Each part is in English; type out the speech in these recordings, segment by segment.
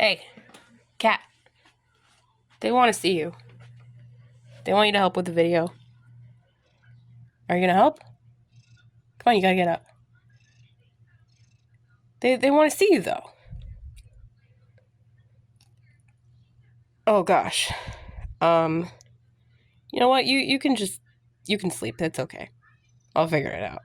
Hey, cat. They want to see you. They want you to help with the video. Are you going to help? Come on, you got to get up. They want to see you, though. Oh, gosh. You know what? You can sleep. That's okay. I'll figure it out.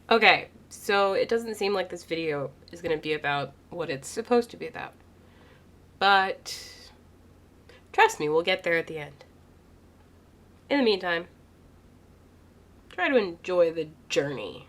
Okay, so it doesn't seem like this video is going to be about what it's supposed to be about. But trust me, we'll get there at the end. In the meantime, try to enjoy the journey.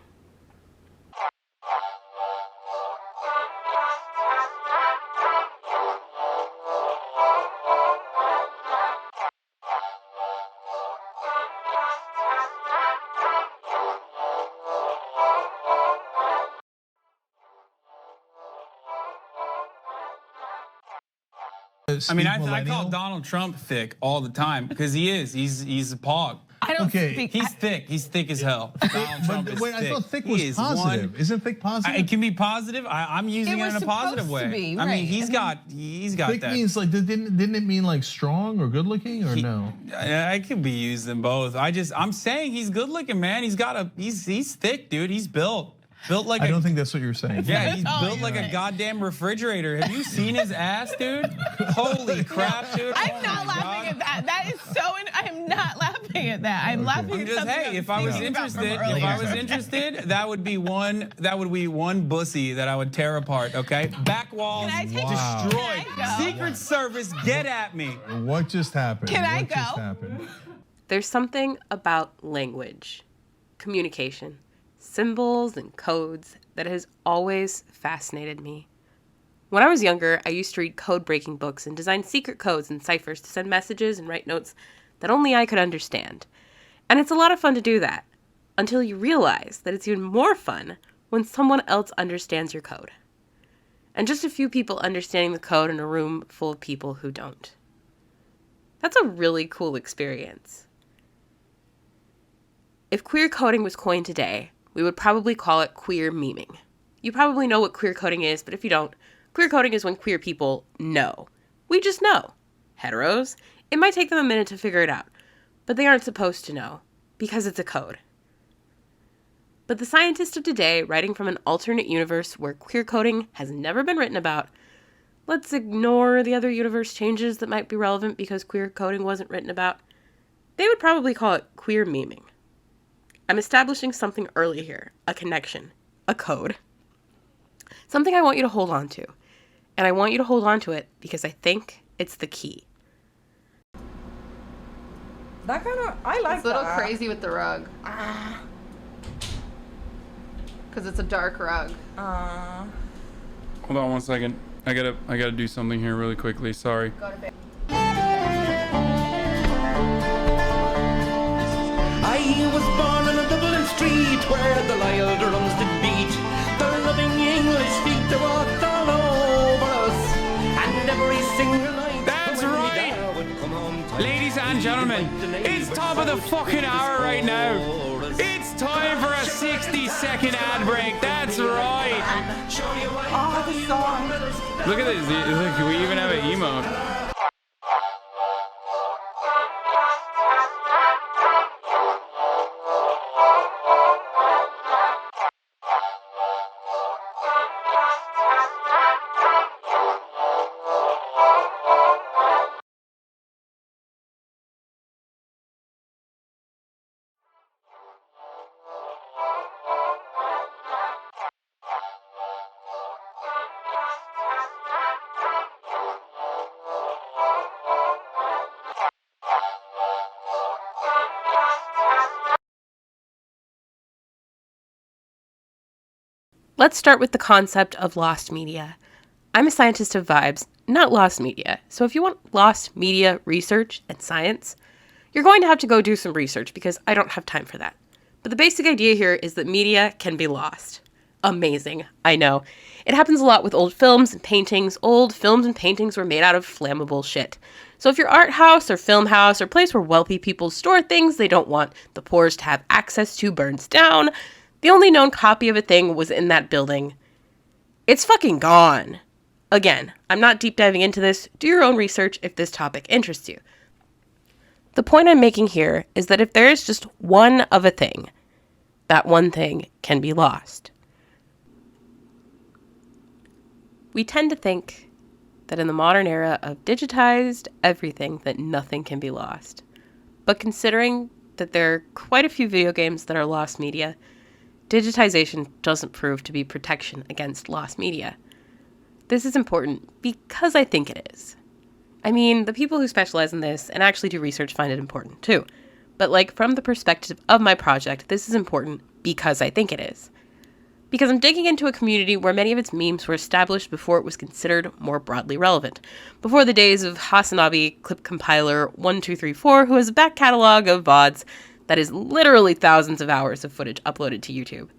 I mean, I call Donald Trump thick all the time because he is. He's a pog. I don't think he's thick. He's thick as hell. Donald Trump is wait, thick. I thought thick was positive. Isn't thick positive? It can be positive. I'm using it in a positive way. Be, I mean, he's got thick that. Means like didn't it mean like strong or good looking or no? I could be used in both. I'm saying he's good looking, man. He's thick, dude. He's built like. I don't think that's what you're saying. Yeah, he's built like a goddamn refrigerator. Have you seen his ass, dude? Holy crap, dude! I'm not laughing at that. That is so. I'm not laughing at that. I'm laughing at something. Hey, if I was interested, that would be one bussy that I would tear apart. Okay, back walls destroyed. Secret Service, get at me. What just happened? Can I go? Just happened? There's something about language, communication, symbols and codes that has always fascinated me. When I was younger, I used to read code-breaking books and design secret codes and ciphers to send messages and write notes that only I could understand. And it's a lot of fun to do that, until you realize that it's even more fun when someone else understands your code. And just a few people understanding the code in a room full of people who don't. That's a really cool experience. If queer coding was coined today, we would probably call it queer memeing. You probably know what queer coding is, but if you don't, queer coding is when queer people know. We just know. Heteros, it might take them a minute to figure it out, but they aren't supposed to know, because it's a code. But the scientists of today, writing from an alternate universe where queer coding has never been written about, let's ignore the other universe changes that might be relevant because queer coding wasn't written about, they would probably call it queer memeing. I'm establishing something early here, a connection, a code. Something I want you to hold on to. And I want you to hold on to it because I think it's the key. That kind of, I like that. It's a little crazy with the rug. Because it's a dark rug. Hold on 1 second. I gotta do something here really quickly. Sorry. Go to bed. I was born on a Dublin street where the Lyle drums did beat. The loving English feet that walked all over us, and every single night That's when right. my dad would come home Ladies and and gentlemen, it's top of the fucking hour right now. It's time for a 60-second ad break. That's right. Oh, the song. Look at this. Look, we even have an emote. Let's start with the concept of lost media. I'm a scientist of vibes, not lost media. So if you want lost media research and science, you're going to have to go do some research because I don't have time for that. But the basic idea here is that media can be lost. Amazing, I know. It happens a lot with old films and paintings. Old films and paintings were made out of flammable shit. So if your art house or film house or place where wealthy people store things they don't want the poorest to have access to burns down, the only known copy of a thing was in that building, it's fucking gone. Again, I'm not deep diving into this. Do your own research if this topic interests you. The point I'm making here is that if there is just one of a thing, that one thing can be lost. We tend to think that in the modern era of digitized everything that nothing can be lost. But considering that there are quite a few video games that are lost media, digitization doesn't prove to be protection against lost media. This is important because I think it is. I mean, the people who specialize in this and actually do research find it important too. But like from the perspective of my project, this is important because I think it is. Because I'm digging into a community where many of its memes were established before it was considered more broadly relevant. Before the days of Hasanabi Clip Compiler 1234, who has a back catalog of VODs that is literally thousands of hours of footage uploaded to YouTube.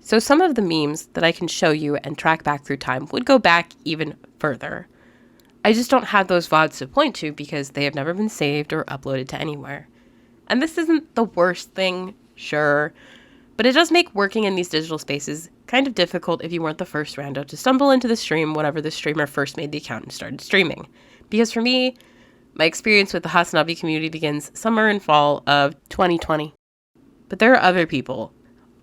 So some of the memes that I can show you and track back through time would go back even further. I just don't have those VODs to point to because they have never been saved or uploaded to anywhere. And this isn't the worst thing, sure, but it does make working in these digital spaces kind of difficult if you weren't the first rando to stumble into the stream whenever the streamer first made the account and started streaming. Because for me, my experience with the Hasanabi community begins summer and fall of 2020. But there are other people,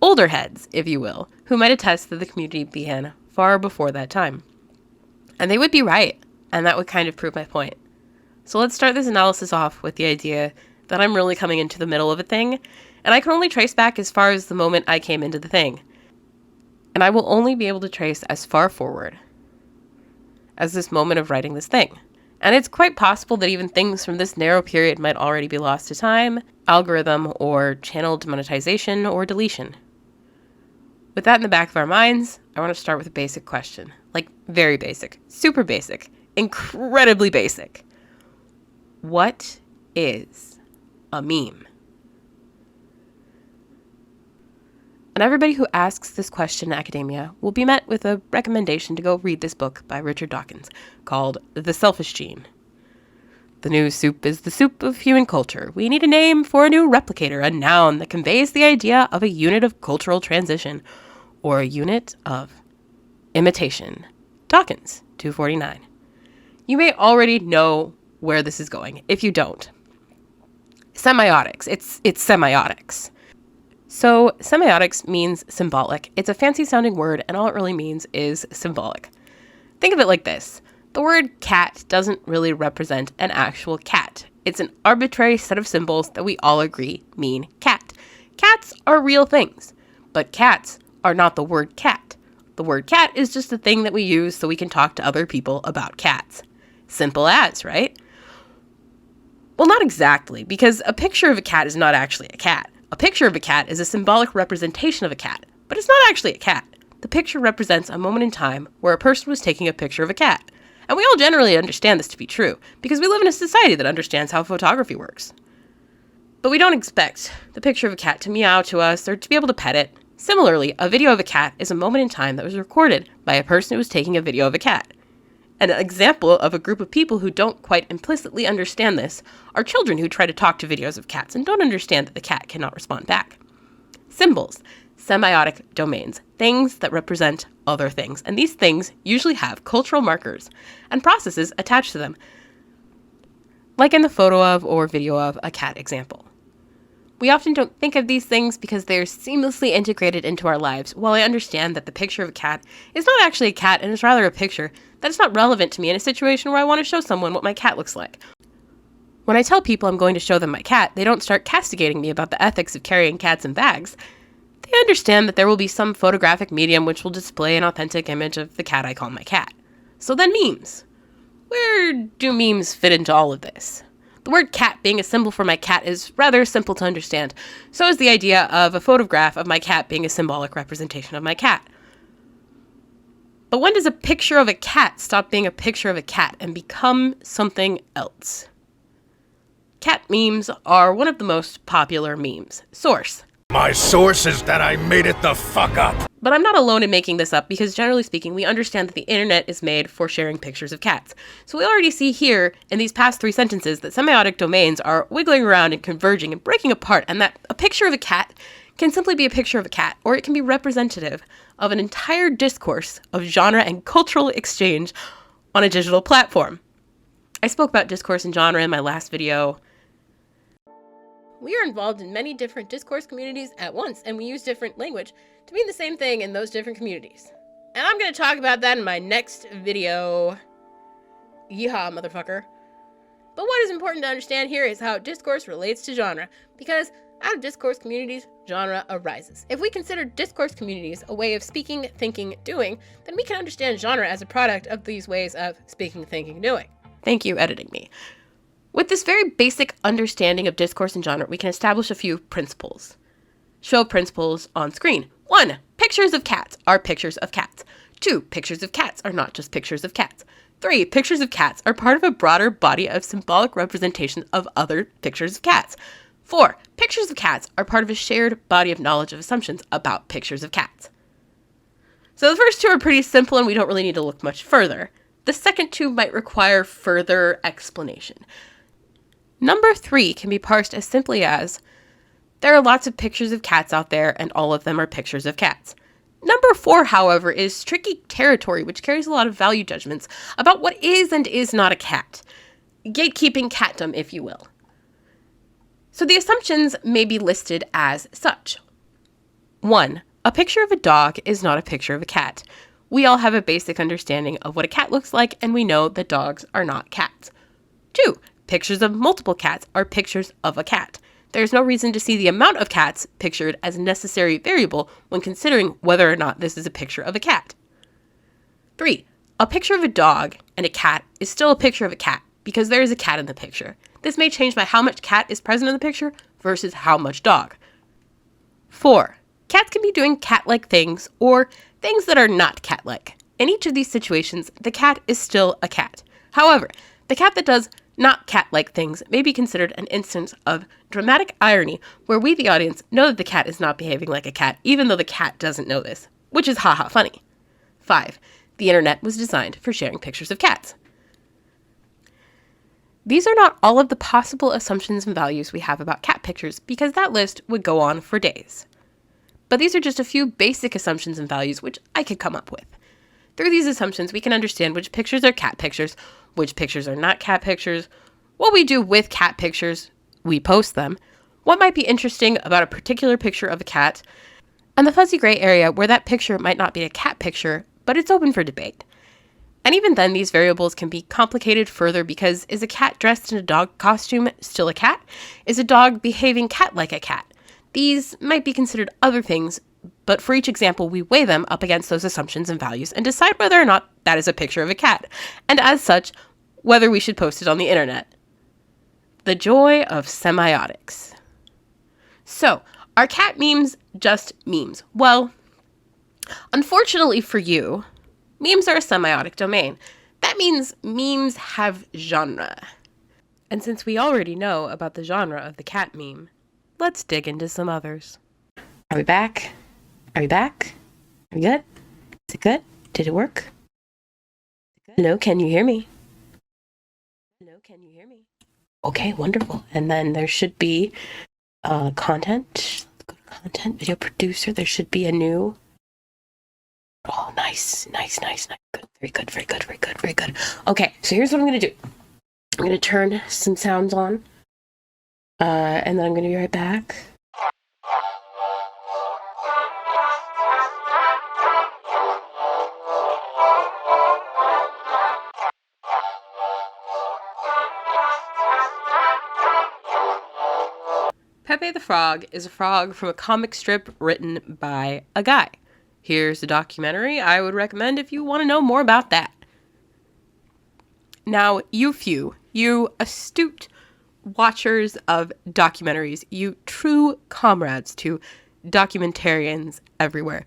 older heads, if you will, who might attest that the community began far before that time. And they would be right, and that would kind of prove my point. So let's start this analysis off with the idea that I'm really coming into the middle of a thing, and I can only trace back as far as the moment I came into the thing. And I will only be able to trace as far forward as this moment of writing this thing. And it's quite possible that even things from this narrow period might already be lost to time, algorithm, or channel demonetization or deletion. With that in the back of our minds, I want to start with a basic question. Like, very basic, super basic, incredibly basic. What is a meme? And everybody who asks this question in academia will be met with a recommendation to go read this book by Richard Dawkins called The Selfish Gene. The new soup is the soup of human culture. We need a name for a new replicator, a noun that conveys the idea of a unit of cultural transition or a unit of imitation. Dawkins, 249. You may already know where this is going. If you don't, semiotics. It's semiotics. So semiotics means symbolic. It's a fancy sounding word, and all it really means is symbolic. Think of it like this. The word cat doesn't really represent an actual cat. It's an arbitrary set of symbols that we all agree mean cat. Cats are real things, but cats are not the word cat. The word cat is just a thing that we use so we can talk to other people about cats. Simple as, right? Well, not exactly, because a picture of a cat is not actually a cat. A picture of a cat is a symbolic representation of a cat, but it's not actually a cat. The picture represents a moment in time where a person was taking a picture of a cat. And we all generally understand this to be true, because we live in a society that understands how photography works. But we don't expect the picture of a cat to meow to us or to be able to pet it. Similarly, a video of a cat is a moment in time that was recorded by a person who was taking a video of a cat. An example of a group of people who don't quite implicitly understand this are children who try to talk to videos of cats and don't understand that the cat cannot respond back. Symbols, semiotic domains, things that represent other things, and these things usually have cultural markers and processes attached to them, like in the photo of or video of a cat example. We often don't think of these things because they're seamlessly integrated into our lives, while I understand that the picture of a cat is not actually a cat and is rather a picture that is not relevant to me in a situation where I want to show someone what my cat looks like. When I tell people I'm going to show them my cat, they don't start castigating me about the ethics of carrying cats in bags. They understand that there will be some photographic medium which will display an authentic image of the cat I call my cat. So then memes. Where do memes fit into all of this? The word cat being a symbol for my cat is rather simple to understand. So is the idea of a photograph of my cat being a symbolic representation of my cat. But when does a picture of a cat stop being a picture of a cat and become something else? Cat memes are one of the most popular memes. Source: my source is that I made it the fuck up. But I'm not alone in making this up because generally speaking, we understand that the internet is made for sharing pictures of cats. So we already see here in these past 3 sentences that semiotic domains are wiggling around and converging and breaking apart, and that a picture of a cat can simply be a picture of a cat, or it can be representative of an entire discourse of genre and cultural exchange on a digital platform. I spoke about discourse and genre in my last video. We are involved in many different discourse communities at once, and we use different language to mean the same thing in those different communities. And I'm going to talk about that in my next video. Yeehaw, motherfucker. But what is important to understand here is how discourse relates to genre, because out of discourse communities, genre arises. If we consider discourse communities a way of speaking, thinking, doing, then we can understand genre as a product of these ways of speaking, thinking, doing. Thank you, editing me. With this very basic understanding of discourse and genre, we can establish a few principles. Show principles on screen. 1. Pictures of cats are pictures of cats. 2. Pictures of cats are not just pictures of cats. 3. Pictures of cats are part of a broader body of symbolic representation of other pictures of cats. 4. Pictures of cats are part of a shared body of knowledge of assumptions about pictures of cats. So the first 2 are pretty simple and we don't really need to look much further. The second 2 might require further explanation. Number 3 can be parsed as simply as, there are lots of pictures of cats out there and all of them are pictures of cats. Number 4, however, is tricky territory which carries a lot of value judgments about what is and is not a cat. Gatekeeping catdom, if you will. So the assumptions may be listed as such. 1. A picture of a dog is not a picture of a cat. We all have a basic understanding of what a cat looks like and we know that dogs are not cats. 2. Pictures of multiple cats are pictures of a cat. There's no reason to see the amount of cats pictured as a necessary variable when considering whether or not this is a picture of a cat. 3. A picture of a dog and a cat is still a picture of a cat because there is a cat in the picture. This may change by how much cat is present in the picture versus how much dog. 4. Cats can be doing cat-like things or things that are not cat-like. In each of these situations, the cat is still a cat. However, the cat that does not cat-like things may be considered an instance of dramatic irony where we, the audience, know that the cat is not behaving like a cat even though the cat doesn't know this, which is haha funny. 5. The internet was designed for sharing pictures of cats. These are not all of the possible assumptions and values we have about cat pictures because that list would go on for days. But these are just a few basic assumptions and values which I could come up with. Through these assumptions, we can understand which pictures are cat pictures, which pictures are not cat pictures, what we do with cat pictures, we post them, what might be interesting about a particular picture of a cat, and the fuzzy gray area where that picture might not be a cat picture, but it's open for debate. And even then, these variables can be complicated further because is a cat dressed in a dog costume still a cat? Is a dog behaving cat like a cat? These might be considered other things, but for each example, we weigh them up against those assumptions and values and decide whether or not that is a picture of a cat, and as such, whether we should post it on the internet. The joy of semiotics. So, are cat memes just memes? Well, unfortunately for you, memes are a semiotic domain. That means memes have genre. And since we already know about the genre of the cat meme, let's dig into some others. Are we back? Are we back? Are we good? Is it good? Did it work? Hello, can you hear me? Hello, can you hear me? Okay, wonderful. And then there should be content. Let's go to content, video producer. There should be a new. Oh, nice. Good, very good, very good, very good, very good. Okay, so here's what I'm gonna do. I'm gonna turn some sounds on, and then I'm gonna be right back. Pepe the Frog is a frog from a comic strip written by a guy. Here's a documentary I would recommend if you want to know more about that. Now, you astute watchers of documentaries, you true comrades to documentarians everywhere,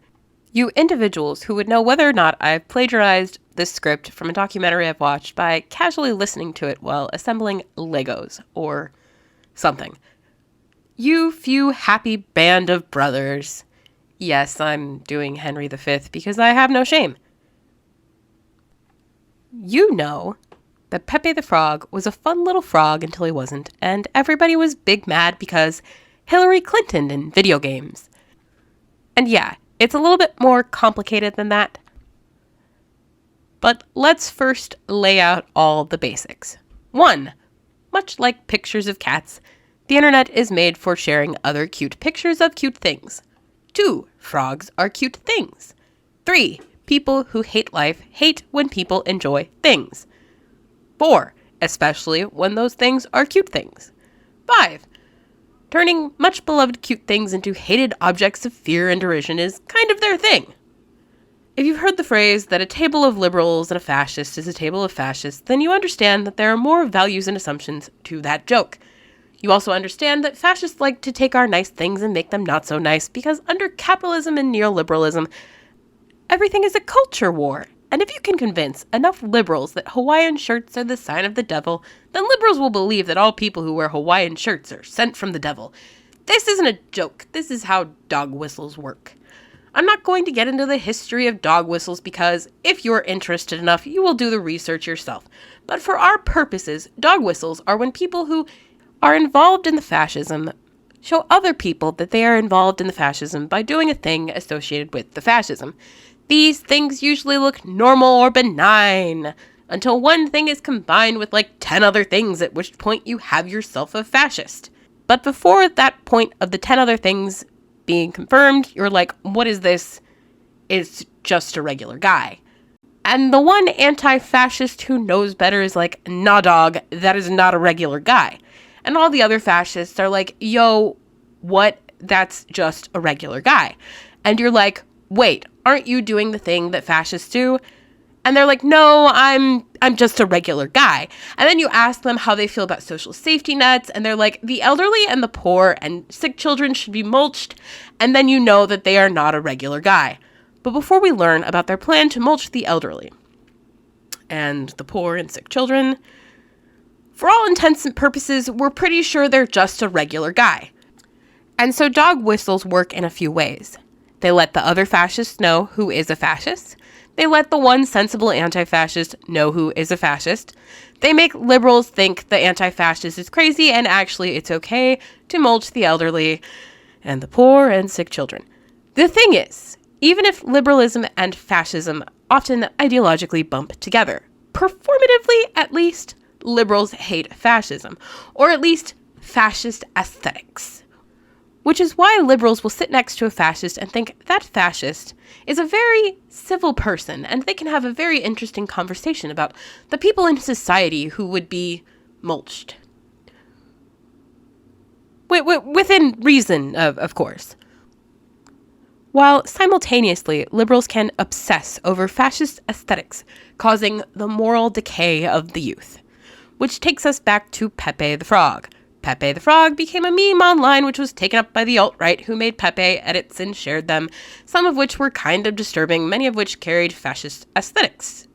you individuals who would know whether or not I've plagiarized this script from a documentary I've watched by casually listening to it while assembling Legos or something. You few happy band of brothers. Yes, I'm doing Henry V because I have no shame. You know that Pepe the Frog was a fun little frog until he wasn't, and everybody was big mad because Hillary Clinton in video games. And yeah, it's a little bit more complicated than that. But let's first lay out all the basics. 1. Much like pictures of cats, the internet is made for sharing other cute pictures of cute things. 2. Frogs are cute things. 3. People who hate life hate when people enjoy things. 4. Especially when those things are cute things. 5. Turning much beloved cute things into hated objects of fear and derision is kind of their thing. If you've heard the phrase that a table of liberals and a fascist is a table of fascists, then you understand that there are more values and assumptions to that joke. You also understand that fascists like to take our nice things and make them not so nice because under capitalism and neoliberalism, everything is a culture war. And if you can convince enough liberals that Hawaiian shirts are the sign of the devil, then liberals will believe that all people who wear Hawaiian shirts are sent from the devil. This isn't a joke. This is how dog whistles work. I'm not going to get into the history of dog whistles because if you're interested enough, you will do the research yourself. But for our purposes, dog whistles are when people who are involved in the fascism show other people that they are involved in the fascism by doing a thing associated with the fascism. These things usually look normal or benign until one thing is combined with like 10 other things, at which point you have yourself a fascist. But before that point of the 10 other things being confirmed, you're like, what is this? It's just a regular guy. And the one anti-fascist who knows better is like, nah dog, that is not a regular guy. And all the other fascists are like, yo, what? That's just a regular guy. And you're like, wait, aren't you doing the thing that fascists do? And they're like, no, I'm just a regular guy. And then you ask them how they feel about social safety nets, and they're like, the elderly and the poor and sick children should be mulched, and then you know that they are not a regular guy. But before we learn about their plan to mulch the elderly and the poor and sick children, for all intents and purposes, we're pretty sure they're just a regular guy. And so dog whistles work in a few ways. They let the other fascists know who is a fascist. They let the one sensible anti-fascist know who is a fascist. They make liberals think the anti-fascist is crazy and actually it's okay to mulch the elderly and the poor and sick children. The thing is, even if liberalism and fascism often ideologically bump together, performatively at least, liberals hate fascism, or at least fascist aesthetics. Which is why liberals will sit next to a fascist and think that fascist is a very civil person, and they can have a very interesting conversation about the people in society who would be mulched. Within reason, of course. While simultaneously, liberals can obsess over fascist aesthetics, causing the moral decay of the youth. Which takes us back to Pepe the Frog. Pepe the Frog became a meme online which was taken up by the alt-right who made Pepe edits and shared them, some of which were kind of disturbing, many of which carried fascist aesthetics.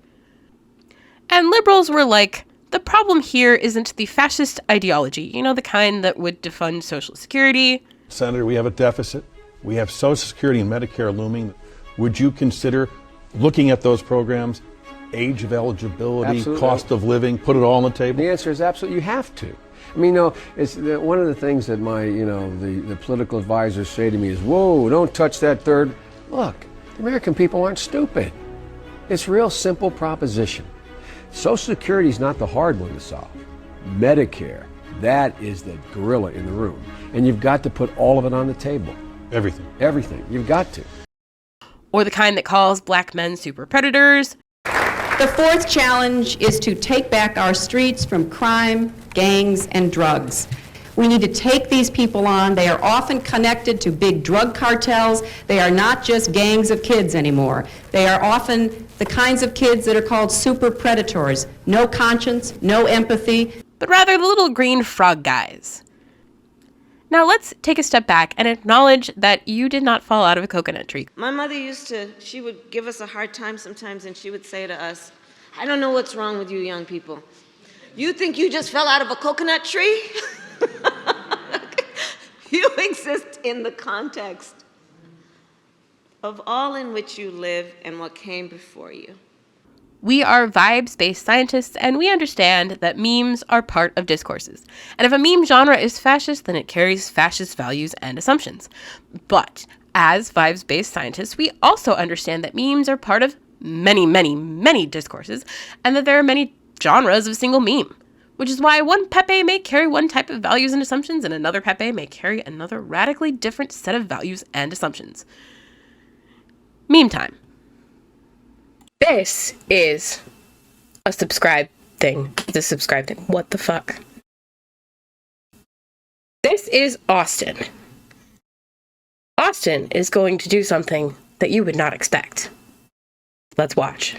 And liberals were like, the problem here isn't the fascist ideology, you know, the kind that would defund Social Security. Senator, we have a deficit. We have Social Security and Medicare looming. Would you consider looking at those programs age of eligibility, Absolutely. cost of living, put it all on the table? The answer is absolutely, you have to. I mean, it's one of the things that my, the political advisors say to me is, whoa, don't touch that third. Look, the American people aren't stupid. It's a real simple proposition. Social Security is not the hard one to solve. Medicare, that is the gorilla in the room. And you've got to put all of it on the table. Everything. Everything. You've got to. Or the kind that calls black men super predators. The fourth challenge is to take back our streets from crime, gangs, and drugs. We need to take these people on. They are often connected to big drug cartels. They are not just gangs of kids anymore. They are often the kinds of kids that are called super predators. No conscience, no empathy. But rather the little green frog guys. Now let's take a step back and acknowledge that you did not fall out of a coconut tree. My mother she would give us a hard time sometimes, and she would say to us, I don't know what's wrong with you young people. You think you just fell out of a coconut tree? You exist in the context of all in which you live and what came before you. We are vibes-based scientists, and we understand that memes are part of discourses. And if a meme genre is fascist, then it carries fascist values and assumptions. But as vibes-based scientists, we also understand that memes are part of many, many, many discourses, and that there are many genres of a single meme. Which is why one Pepe may carry one type of values and assumptions, and another Pepe may carry another radically different set of values and assumptions. Meme time. This is a subscribe thing. The subscribe thing. What the fuck? This is Austin. Austin is going to do something that you would not expect. Let's watch.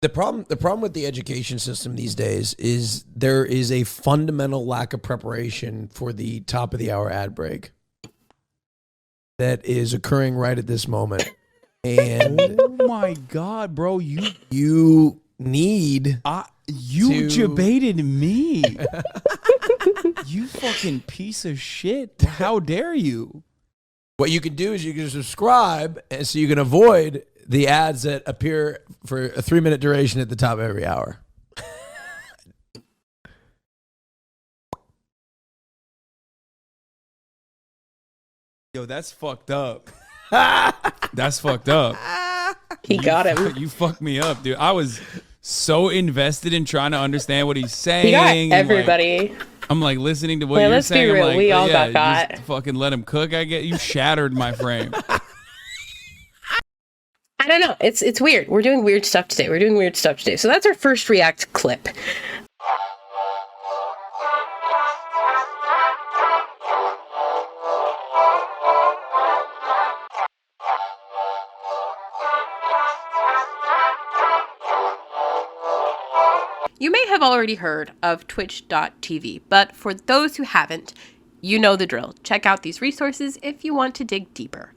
The problem with the education system these days is there is a fundamental lack of preparation for the top of the hour ad break that is occurring right at this moment. And oh my God, bro, you need you debated me. You fucking piece of shit. How dare you? What you can do is you can subscribe, and so you can avoid the ads that appear for a 3-minute duration at the top of every hour. Yo, that's fucked up. That's fucked up. He got him. You fucked me up, dude. I was so invested in trying to understand what he's saying. He got everybody. I'm like listening to what you're let's saying. Be real. I'm like, we all yeah, got. Just fucking let him cook. I get you shattered my frame. I don't know. It's weird. We're doing weird stuff today. So that's our first React clip. You may have already heard of Twitch.tv, but for those who haven't, you know the drill. Check out these resources if you want to dig deeper.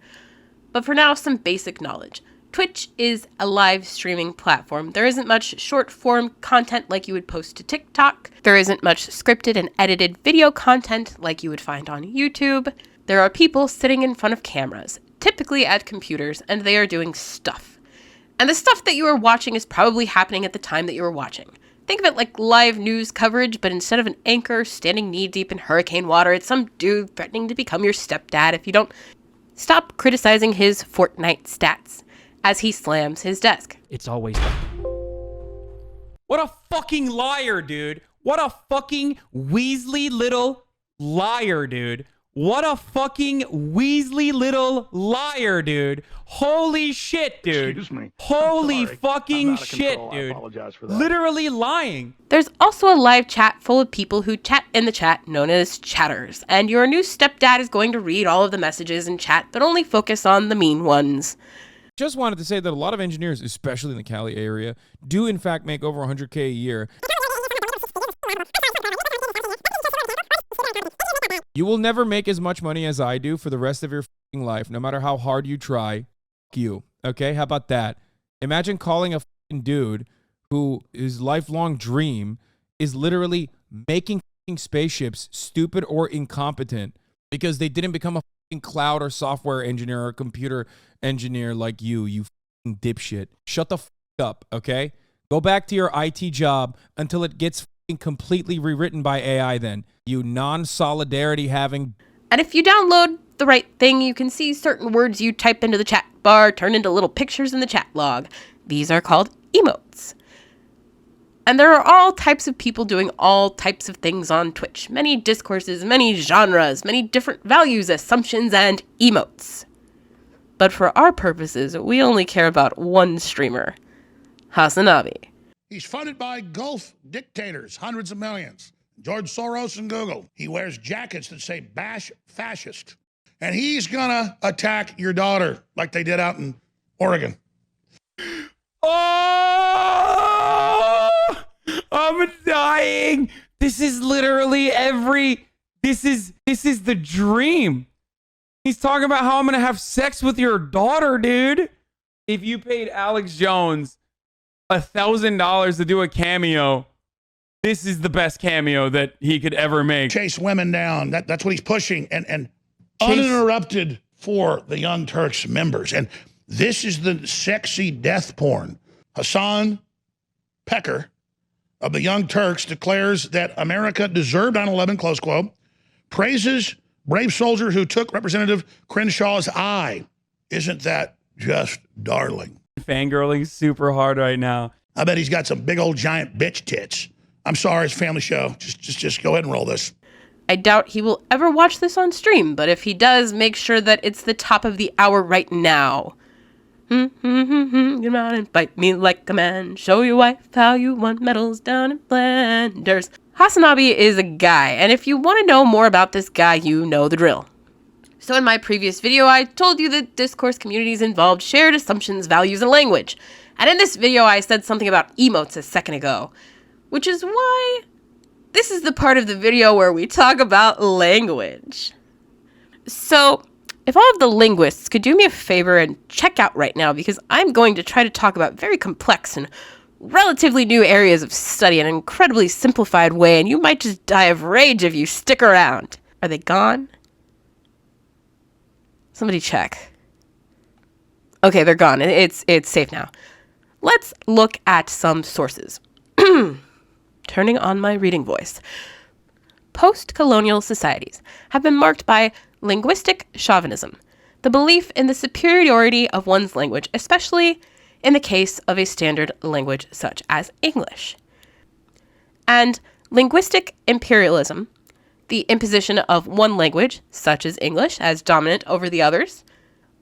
But for now, some basic knowledge. Twitch is a live streaming platform. There isn't much short form content like you would post to TikTok. There isn't much scripted and edited video content like you would find on YouTube. There are people sitting in front of cameras, typically at computers, and they are doing stuff. And the stuff that you are watching is probably happening at the time that you are watching. Think of it like live news coverage, but instead of an anchor standing knee-deep in hurricane water, it's some dude threatening to become your stepdad if you don't stop criticizing his Fortnite stats as he slams his desk. It's always that. What a fucking liar, dude. What a fucking Weasley little liar, dude. What a fucking Weasley little liar, dude. Holy shit, dude. Excuse me. Holy Sorry. fucking I'm out of shit, control. dude. I apologize for that. Literally lying. There's also a live chat full of people who chat in the chat known as chatters, and your new stepdad is going to read all of the messages in chat, but only focus on the mean ones. Just wanted to say that a lot of engineers, especially in the Cali area, do in fact make over 100K a year. You will never make as much money as I do for the rest of your fucking life, no matter how hard you try. Fuck you. Okay? How about that? Imagine calling a fucking dude who his lifelong dream is literally making fucking spaceships stupid or incompetent because they didn't become a fucking cloud or software engineer or computer engineer like you fucking dipshit. Shut the fuck up, okay? Go back to your IT job until it gets completely rewritten by AI then. You non-solidarity having... And if you download the right thing, you can see certain words you type into the chat bar turn into little pictures in the chat log. These are called emotes. And there are all types of people doing all types of things on Twitch. Many discourses, many genres, many different values, assumptions, and emotes. But for our purposes, we only care about one streamer, Hasanabi. He's funded by Gulf dictators, hundreds of millions. George Soros and Google. He wears jackets that say bash fascist. And he's gonna attack your daughter like they did out in Oregon. Oh, I'm dying. This is literally this is the dream. He's talking about how I'm going to have sex with your daughter, dude. If you paid Alex Jones $1,000 to do a cameo, this is the best cameo that he could ever make. Chase women down. That's what he's pushing. And uninterrupted for the Young Turks members. And this is the sexy death porn. Hassan Pecker of the Young Turks declares that America deserved 9/11, close quote, praises brave soldier who took Representative Crenshaw's eye. Isn't that just darling? Fangirling super hard right now. I bet he's got some big old giant bitch tits. I'm sorry, it's a family show. Just go ahead and roll this. I doubt he will ever watch this on stream, but if he does, make sure that it's the top of the hour right now. Come out and fight me like a man. Show your wife how you want medals down in Flanders. Hasanabi is a guy, and if you want to know more about this guy, you know the drill. So in my previous video, I told you that discourse communities involved shared assumptions, values, and language. And in this video, I said something about emotes a second ago, which is why this is the part of the video where we talk about language. So if all of the linguists could do me a favor and check out right now, because I'm going to try to talk about very complex and relatively new areas of study in an incredibly simplified way, and you might just die of rage if you stick around. Are they gone? Somebody check. Okay, they're gone. It's safe now. Let's look at some sources. Turning on my reading voice. Post-colonial societies have been marked by linguistic chauvinism, the belief in the superiority of one's language, especially in the case of a standard language such as English. And linguistic imperialism, the imposition of one language, such as English, as dominant over the others,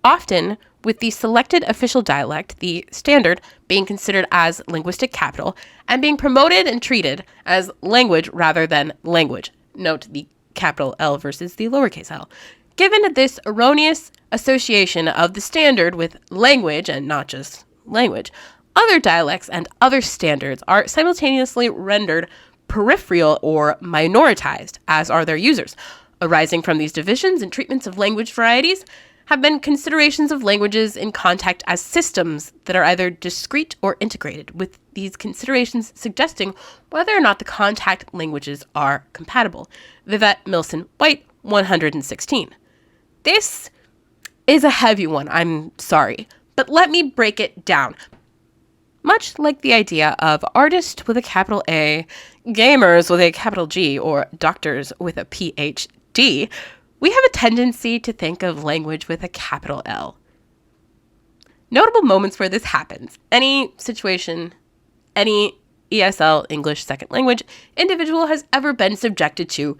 often with the selected official dialect, the standard, being considered as linguistic capital and being promoted and treated as language rather than language. Note the capital L versus the lowercase l. Given this erroneous association of the standard with language and not just language, other dialects and other standards are simultaneously rendered peripheral or minoritized, as are their users. Arising from these divisions and treatments of language varieties have been considerations of languages in contact as systems that are either discrete or integrated, with these considerations suggesting whether or not the contact languages are compatible. Vivette Milson White, 116. This is a heavy one, I'm sorry, but let me break it down. Much like the idea of artist with a capital A, gamers with a capital G, or doctors with a PhD, we have a tendency to think of language with a capital L. Notable moments where this happens. Any situation, any ESL, English second language, individual has ever been subjected to,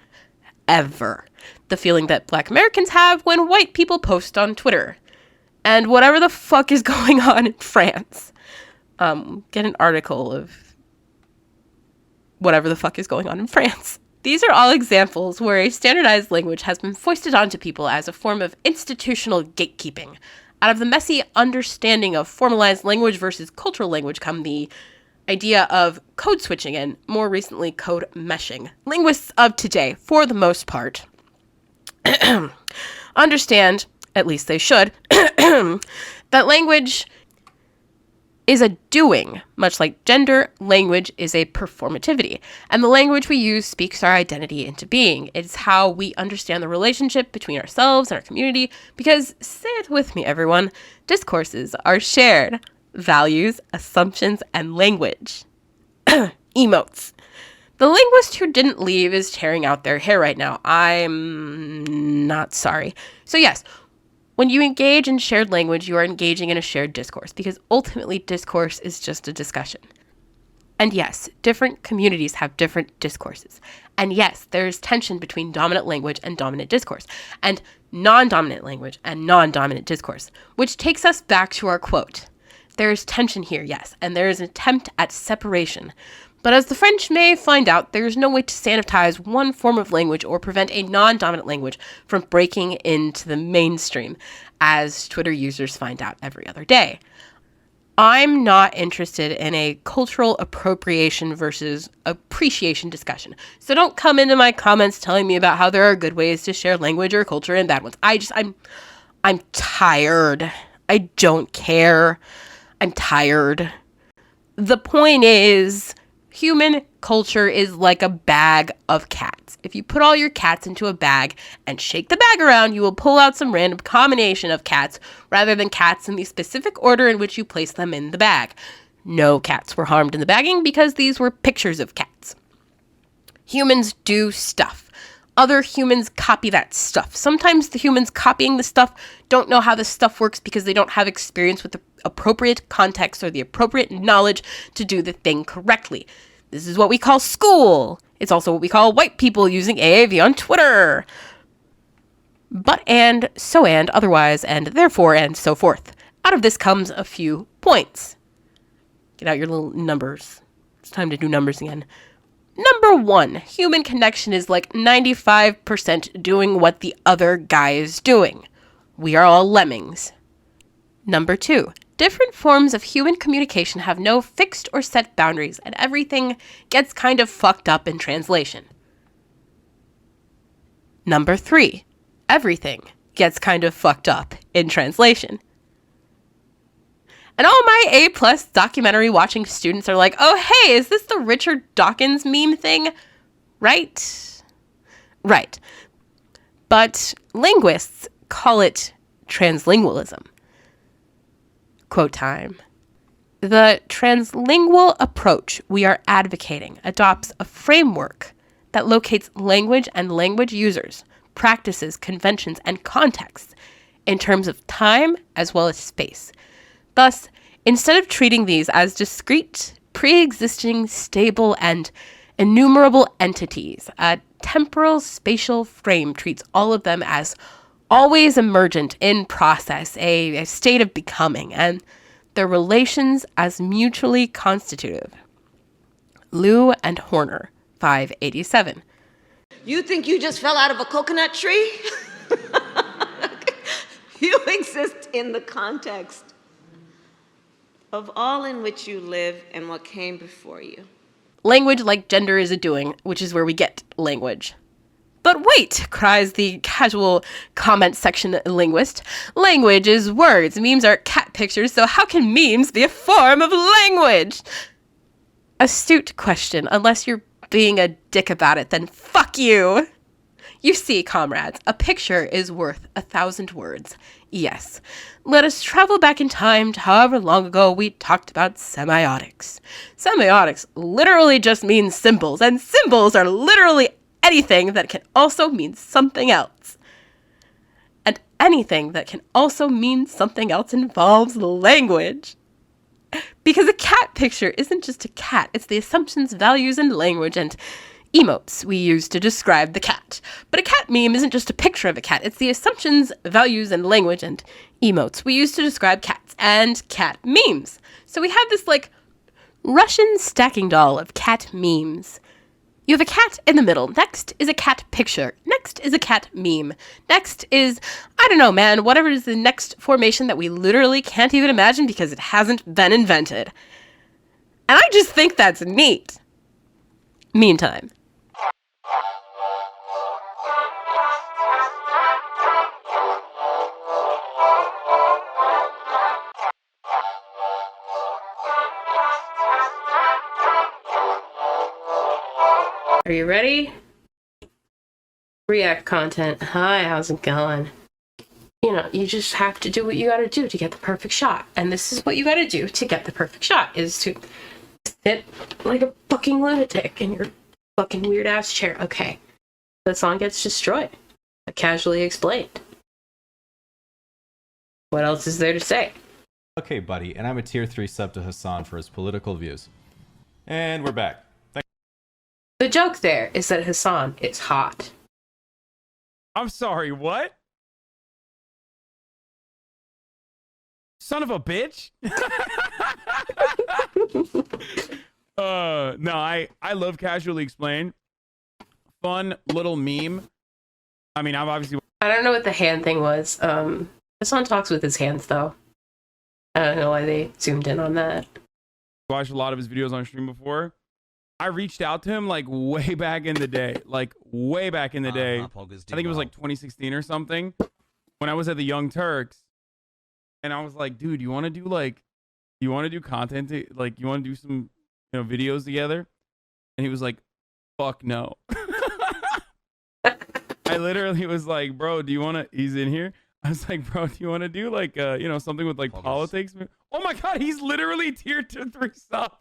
ever. The feeling that Black Americans have when white people post on Twitter. And whatever the fuck is going on in France. Get an article of whatever the fuck is going on in France. These are all examples where a standardized language has been foisted onto people as a form of institutional gatekeeping. Out of the messy understanding of formalized language versus cultural language come the idea of code switching and, more recently, code meshing. Linguists of today, for the most part, understand, at least they should, that language is a doing, much like gender. Language is a performativity, and the language we use speaks our identity into being. It's how we understand the relationship between ourselves and our community, because, say it with me everyone, discourses are shared values, assumptions, and language. Emotes. The linguist who didn't leave is tearing out their hair right now. I'm not sorry. So yes, when you engage in shared language, you are engaging in a shared discourse, because ultimately discourse is just a discussion. And yes, different communities have different discourses. And yes, there is tension between dominant language and dominant discourse, and non-dominant language and non-dominant discourse, which takes us back to our quote. There is tension here, yes, and there is an attempt at separation. But as the French may find out, there is no way to sanitize one form of language or prevent a non-dominant language from breaking into the mainstream, as Twitter users find out every other day. I'm not interested in a cultural appropriation versus appreciation discussion. So don't come into my comments telling me about how there are good ways to share language or culture and bad ones. I'm tired. I don't care. I'm tired. The point is, human culture is like a bag of cats. If you put all your cats into a bag and shake the bag around, you will pull out some random combination of cats rather than cats in the specific order in which you place them in the bag. No cats were harmed in the bagging because these were pictures of cats. Humans do stuff. Other humans copy that stuff. Sometimes the humans copying the stuff don't know how the stuff works because they don't have experience with the appropriate context or the appropriate knowledge to do the thing correctly. This is what we call school. It's also what we call white people using AAV on Twitter. But, and, so, and, otherwise, and, therefore, and so forth. Out of this comes a few points. Get out your little numbers. It's time to do numbers again. Number 1, human connection is like 95% doing what the other guy is doing. We are all lemmings. Number 2, different forms of human communication have no fixed or set boundaries, and everything gets kind of fucked up in translation. Number 3, everything gets kind of fucked up in translation. And all my A+ documentary watching students are like, oh, hey, is this the Richard Dawkins meme thing? Right? Right. But linguists call it translingualism. Quote time. The translingual approach we are advocating adopts a framework that locates language and language users, practices, conventions, and contexts in terms of time as well as space. Thus, instead of treating these as discrete, pre-existing, stable, and innumerable entities, a temporal spatial frame treats all of them as always emergent in process, a state of becoming, and their relations as mutually constitutive. Liu and Horner, 587. You think you just fell out of a coconut tree? You exist in the context of all in which you live and what came before you. Language like gender is a doing, which is where we get language. But wait, cries the casual comment section linguist. Language is words. Memes are cat pictures, so how can memes be a form of language? Astute question. Unless you're being a dick about it, then fuck you. You see, comrades, a picture is worth 1,000 words. Yes. Let us travel back in time to however long ago we talked about semiotics. Semiotics literally just means symbols, and symbols are literally anything that can also mean something else. And anything that can also mean something else involves language. Because a cat picture isn't just a cat, it's the assumptions, values, and language and emotes we use to describe the cat. But a cat meme isn't just a picture of a cat, it's the assumptions, values, and language and emotes we use to describe cats and cat memes. So we have this like Russian stacking doll of cat memes. You have a cat in the middle. Next is a cat picture. Next is a cat meme. Next is, I don't know, man, whatever is the next formation that we literally can't even imagine because it hasn't been invented. And I just think that's neat. Meme time. Are you ready? React content. Hi, how's it going? you know, you just have to do what you got to do to get the perfect shot. And this is what you got to do to get the perfect shot, is to sit like a fucking lunatic in your fucking weird ass chair. Okay. The song gets destroyed. Casually explained. What else is there to say? Okay, buddy, and I'm a tier 3 sub to Hassan for his political views. And we're back. The joke there is that Hassan is hot. I'm sorry, what? Son of a bitch? No, I love Casually Explained. Fun little meme. I mean, I'm obviously... I don't know what the hand thing was. Hassan talks with his hands, though. I don't know why they zoomed in on that. Watched a lot of his videos on stream before. I reached out to him like way back in the day. Like way back in the day. I think it was like 2016 or something. When I was at the Young Turks. And I was like, dude, you want to do content? Like, you want to do some, you know, videos together? And he was like, fuck no. I literally was like, bro, do you want to, he's in here. I was like, bro, do you want to do like, you know, something with like politics? Oh my God, he's literally tier 3 sub.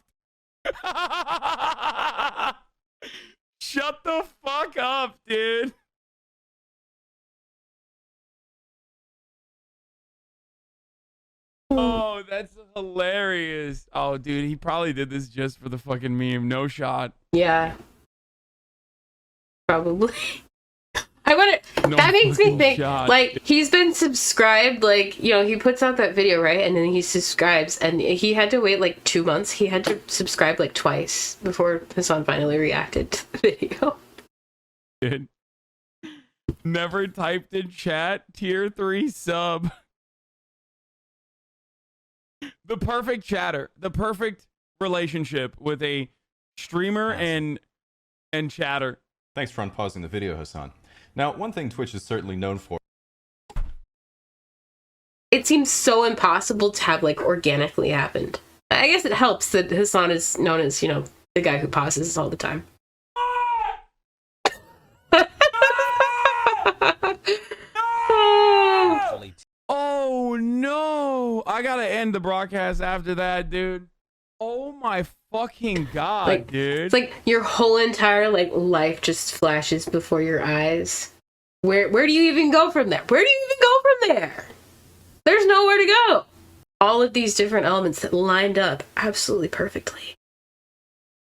Shut the fuck up, dude. Oh, that's hilarious. Oh, dude, he probably did this just for the fucking meme. No shot. Yeah. Probably. I wonder, that makes me think, like, he's been subscribed, like, you know, he puts out that video, right? And then he subscribes, and he had to wait, like, 2 months. He had to subscribe, like, twice before Hassan finally reacted to the video. Dude. Never typed in chat, tier 3 sub. The perfect chatter. The perfect relationship with a streamer and chatter. Thanks for unpausing the video, Hassan. Now, one thing Twitch is certainly known for. It seems so impossible to have, like, organically happened. I guess it helps that Hassan is known as, you know, the guy who pauses all the time. Oh no! I gotta end the broadcast after that, dude. Oh my fucking God, like, dude. It's like your whole entire like life just flashes before your eyes. Where do you even go from there? Where do you even go from there? There's nowhere to go. All of these different elements that lined up absolutely perfectly.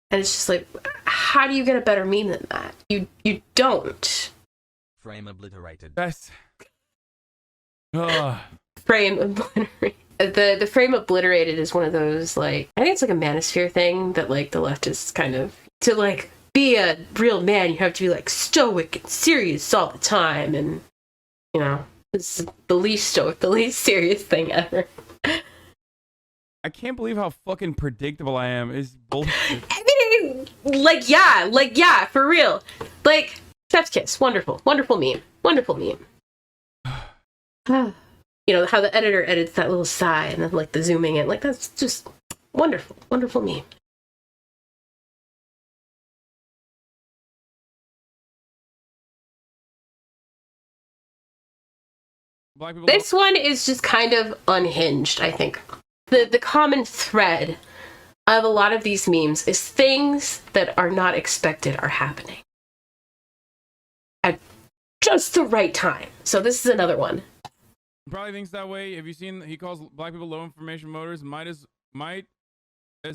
And it's just like, how do you get a better meme than that? You don't. Frame obliterated. That's frame obliterated. The frame obliterated is one of those, like, I think it's like a manosphere thing that like the leftists kind of, to like be a real man, you have to be like stoic and serious all the time, and you know, it's the least stoic, the least serious thing ever. I can't believe how fucking predictable I am. It's bullshit. I mean, like yeah, for real. Like, chef's kiss, wonderful meme. You know, how the editor edits that little sigh and then like the zooming in, like that's just wonderful meme. This one is just kind of unhinged, I think. The common thread of a lot of these memes is things that are not expected are happening at just the right time. So this is another one. Probably thinks that way. Have you seen, he calls black people low information voters, might as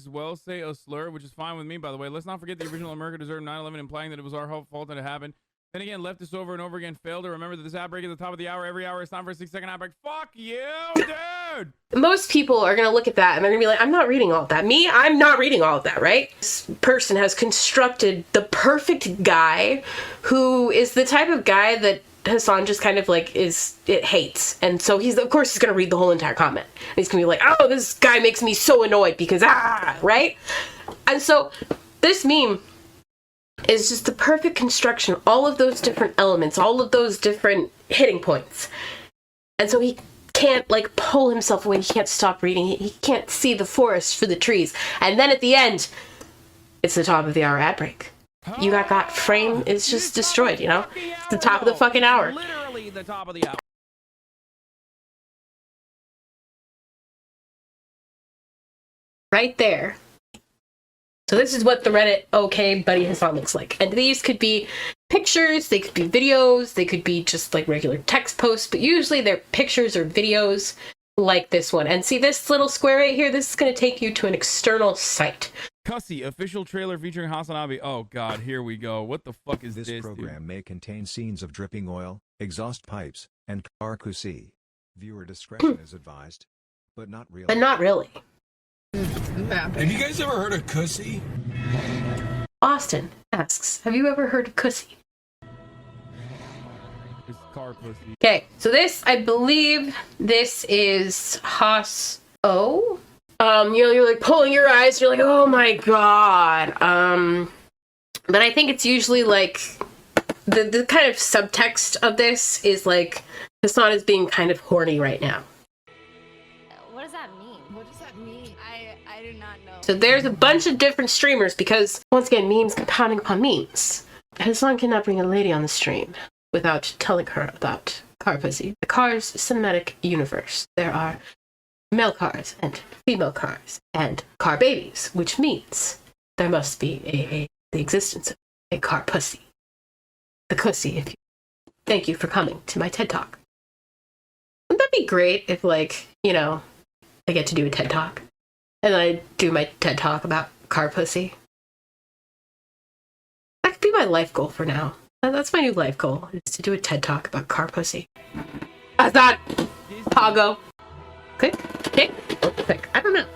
well say a slur, which is fine with me, by the way. Let's not forget the original America deserved 9/11, implying that it was our fault that it happened. Then again, leftists over and over again failed to remember that this ad break at the top of the hour, every hour is time for a 6-second ad break. Fuck you, dude! Most people are going to look at that and they're going to be like, I'm not reading all of that. Me, I'm not reading all of that, right? This person has constructed the perfect guy who is the type of guy that Hassan just kind of like hates. And so of course he's going to read the whole entire comment. And he's going to be like, oh, this guy makes me so annoyed because, right? And so this meme is just the perfect construction, all of those different elements, all of those different hitting points. And so he can't like pull himself away. He can't stop reading. He can't see the forest for the trees. And then at the end, it's the top of the hour ad break. You got frame is just destroyed, you know? It's the top of the fucking hour. Literally the top of the hour. right there. So this is what the Reddit OK Buddy Hassan looks like. And these could be pictures, they could be videos, they could be just like regular text posts, but usually they're pictures or videos like this one. And see this little square right here? This is going to take you to an external site. Cussy, official trailer featuring Hassan Abi. Oh god, here we go. What the fuck is this? This program may contain scenes of dripping oil, exhaust pipes, and car cussy. Viewer discretion is advised, but not really. But not really. Have you guys ever heard of cussy? Austin asks, have you ever heard of cussy? It's car pussy. Okay, so this, I believe this is Haas O. You're like pulling your eyes, you're like, oh my god. But I think it's usually like, the kind of subtext of this is like, Hassan is being kind of horny right now. What does that mean? What does that mean? I do not know. So there's a bunch of different streamers because, once again, memes compounding upon memes. Hassan cannot bring a lady on the stream without telling her about car pussy. The Cars cinematic universe. There are male cars and female cars and car babies, which means there must be the existence of a car pussy. The cussy, if you. Thank you for coming to my TED Talk. Wouldn't that be great if, like, you know, I get to do a TED Talk and then I do my TED Talk about car pussy? That could be my life goal for now. That's my new life goal, is to do a TED Talk about car pussy. I thought, Pago. Click, click, or click. I don't know.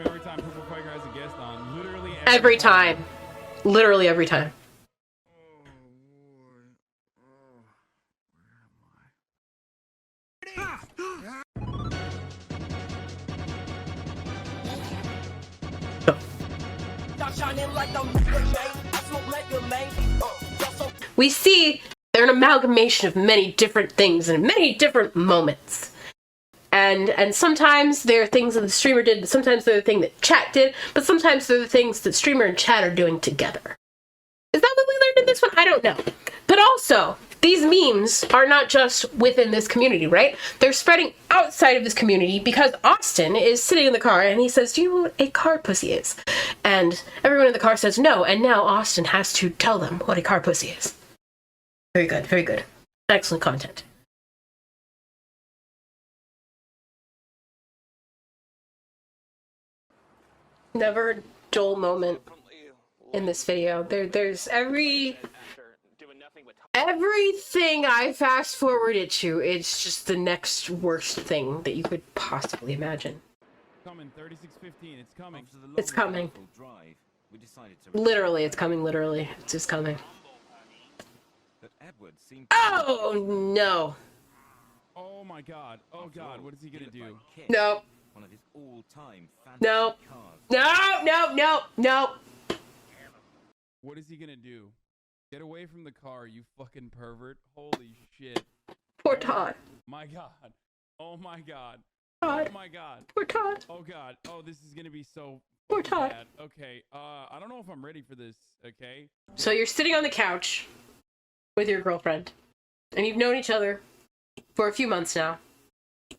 Every time Purple Quaker has a guest on, literally every time. Literally every time. We see they're an amalgamation of many different things and many different moments. And sometimes they're things that the streamer did, but sometimes they're the thing that chat did, but sometimes they're the things that streamer and chat are doing together. Is that what we learned in this one? I don't know. But also, these memes are not just within this community, right? They're spreading outside of this community because Austin is sitting in the car and he says, do you know what a car pussy is? And everyone in the car says no, and now Austin has to tell them what a car pussy is. Very good, very good. Excellent content. Never a dull moment in this video. There's everything I fast forwarded to, it's just the next worst thing that you could possibly imagine. Coming, 3615, it's coming. It's coming. Literally, it's coming, literally. It's just coming. Oh, no. Oh my god. Oh god, what is he gonna do? No. No. No. What is he gonna do? Get away from the car, you fucking pervert. Holy shit. Poor Todd. My god. Oh my god. Todd. Oh my god. Poor Todd. Oh god. Oh, this is gonna be so Poor Todd. bad. Okay, I don't know if I'm ready for this, okay? So you're sitting on the couch with your girlfriend, and you've known each other for a few months now.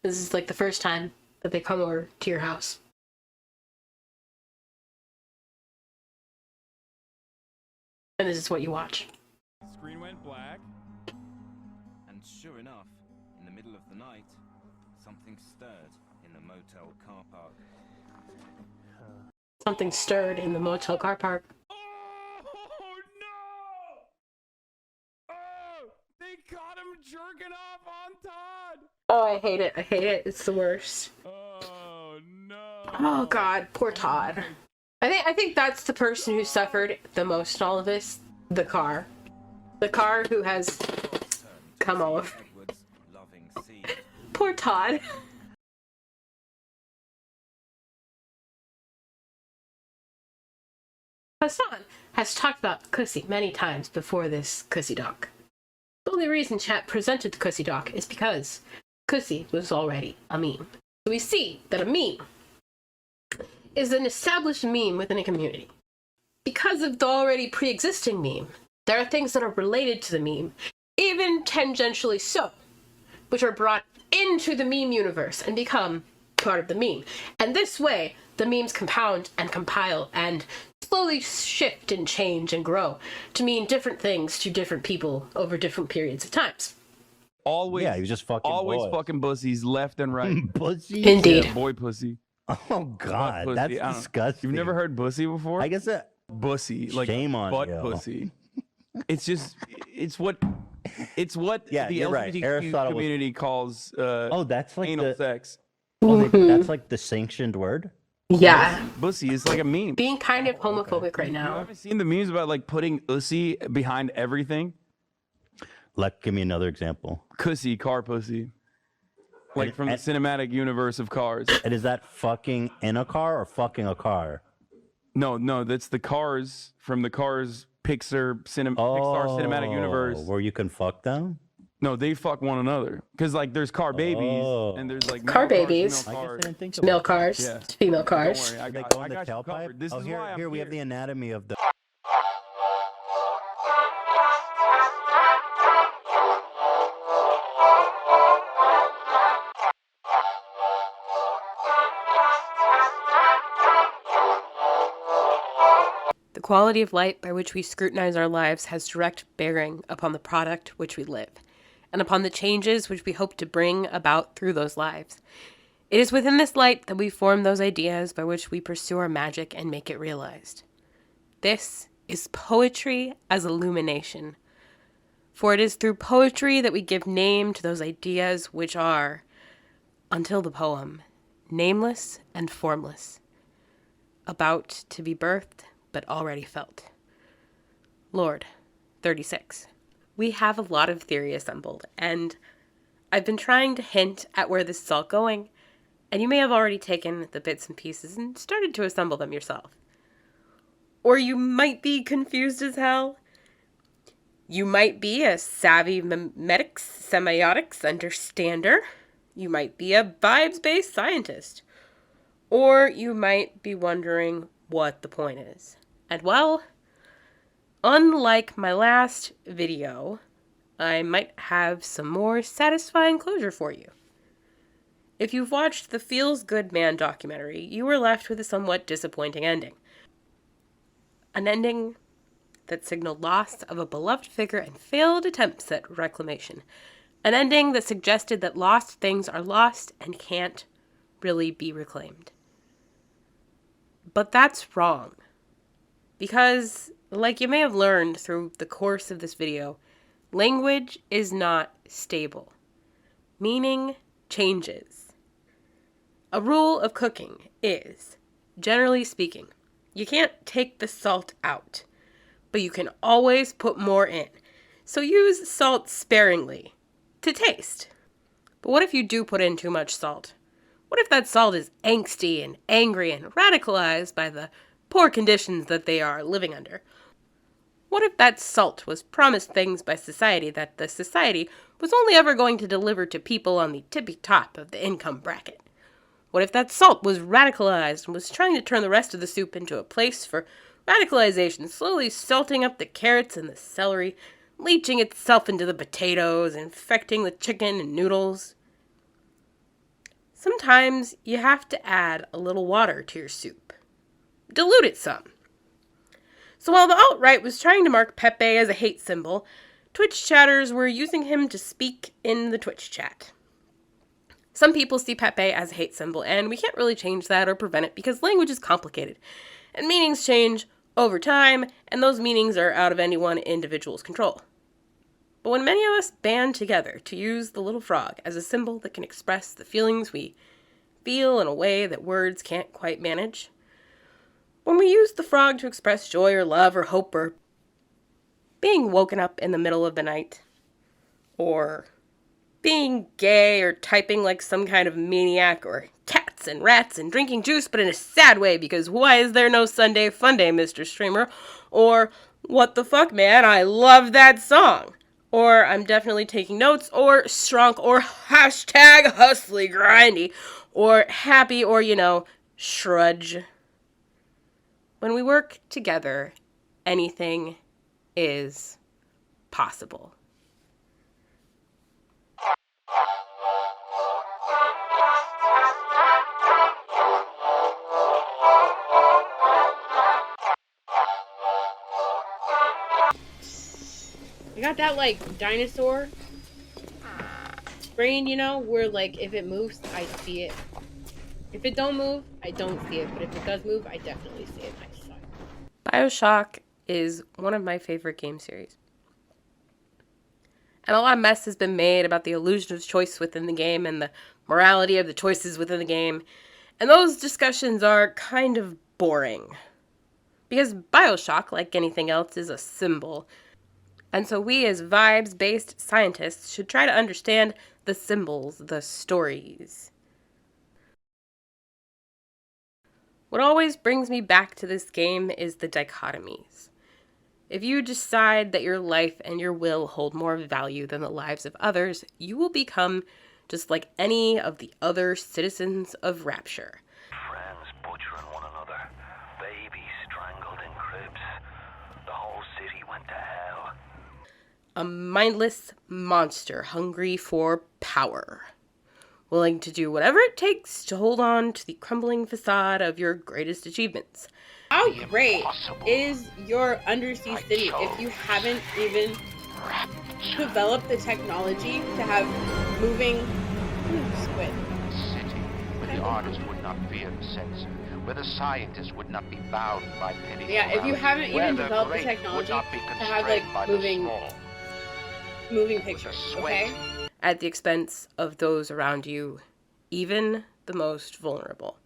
This is like the first time that they come over to your house. And this is what you watch. Screen went black. And sure enough, in the middle of the night, something stirred in the motel car park. Something stirred in the motel car park. They caught him jerking off on Todd. Oh, I hate it. I hate it. It's the worst. Oh no. Oh god, poor Todd. I think that's the person who suffered the most in all of this. The car. The car who has come all over. Poor Todd. Hassan has talked about Cussy many times before this Cussy doc. The only reason chat presented the Cussy doc is because Cussy was already a meme. So we see that a meme is an established meme within a community. Because of the already pre-existing meme, there are things that are related to the meme, even tangentially so, which are brought into the meme universe and become part of the meme. And this way, The memes compound and compile and slowly shift and change and grow to mean different things to different people over different periods of times. Always, Yeah, he was just fucking always boys. fucking pussies left and right. Pussy? Indeed. Yeah, boy pussy. Oh God, Butt that's pussy. I don't know. disgusting. You've never heard bussy before? I guess that bussy, like shame on butt you. pussy. It's just, it's what Yeah, the you're right. LGBTQ Aristotle was- community calls Oh, that's like anal the sex. oh, that's like the sanctioned word. Yeah. Bussy is like a meme. Being kind of homophobic right You now. haven't seen the memes about like putting ussy behind everything? Like, give me another example. Cussy, car pussy. Like And- from the and- cinematic universe of Cars. And is that fucking in a car or fucking a car? No, that's the Cars from the Cars Pixar cinematic universe. Where you can fuck them? No, they fuck one another. Because like there's car babies and there's like Car male cars, babies. female cars. Male cars. Yeah. Female cars. Don't worry, I They got, go I in the got you tailpipe. covered. This is here, why I'm here we have the anatomy of the. The quality of light by which we scrutinize our lives has direct bearing upon the product which we live, and upon the changes which we hope to bring about through those lives. It is within this light that we form those ideas by which we pursue our magic and make it realized. This is poetry as illumination, for it is through poetry that we give name to those ideas which are, until the poem, nameless and formless, about to be birthed but already felt. Lord, 36. We have a lot of theory assembled, and I've been trying to hint at where this is all going, and you may have already taken the bits and pieces and started to assemble them yourself. Or you might be confused as hell. You might be a savvy memetics, semiotics understander. You might be a vibes-based scientist. Or you might be wondering what the point is. And well, unlike my last video, I might have some more satisfying closure for you. If you've watched the Feels Good Man documentary, you were left with a somewhat disappointing ending. An ending that signaled loss of a beloved figure and failed attempts at reclamation. An ending that suggested that lost things are lost and can't really be reclaimed. But that's wrong. Because, like you may have learned through the course of this video, language is not stable. Meaning changes. A rule of cooking is, generally speaking, you can't take the salt out, but you can always put more in. So use salt sparingly to taste. But what if you do put in too much salt? What if that salt is angsty and angry and radicalized by the poor conditions that they are living under? What if that salt was promised things by society that the society was only ever going to deliver to people on the tippy top of the income bracket? What if that salt was radicalized and was trying to turn the rest of the soup into a place for radicalization, slowly salting up the carrots and the celery, leaching itself into the potatoes, infecting the chicken and noodles? Sometimes you have to add a little water to your soup. Dilute it some. So while the alt-right was trying to mark Pepe as a hate symbol, Twitch chatters were using him to speak in the Twitch chat. Some people see Pepe as a hate symbol, and we can't really change that or prevent it because language is complicated, and meanings change over time, and those meanings are out of any one individual's control. But when many of us band together to use the little frog as a symbol that can express the feelings we feel in a way that words can't quite manage, when we use the frog to express joy or love or hope or being woken up in the middle of the night, or being gay or typing like some kind of maniac, or cats and rats and drinking juice but in a sad way because why is there no Sunday fun day, Mr. Streamer? Or what the fuck, man, I love that song. Or I'm definitely taking notes, or strunk, or hashtag hustly grindy, or happy, or, shrudge. When we work together, anything is possible. I got that, like, dinosaur brain, you know, where, like, if it moves, I see it. If it don't move, I don't see it. But if it does move, I definitely see it. I suck. BioShock is one of my favorite game series. And a lot of mess has been made about the illusion of choice within the game and the morality of the choices within the game. And those discussions are kind of boring. Because BioShock, like anything else, is a symbol. And so we as vibes-based scientists should try to understand the symbols, the stories. What always brings me back to this game is the dichotomies. If you decide that your life and your will hold more value than the lives of others, you will become just like any of the other citizens of Rapture. Friends butchering one another, babies strangled in cribs. The whole city went to hell. A mindless monster hungry for power. Willing to do whatever it takes to hold on to the crumbling facade of your greatest achievements. How great is your undersea city if you haven't even developed the technology to have moving squid? City where the artist would not fear the censor, where the scientist would not be bound by petty Yeah, if you haven't even developed the technology to have like moving pictures, okay? At the expense of those around you, even the most vulnerable.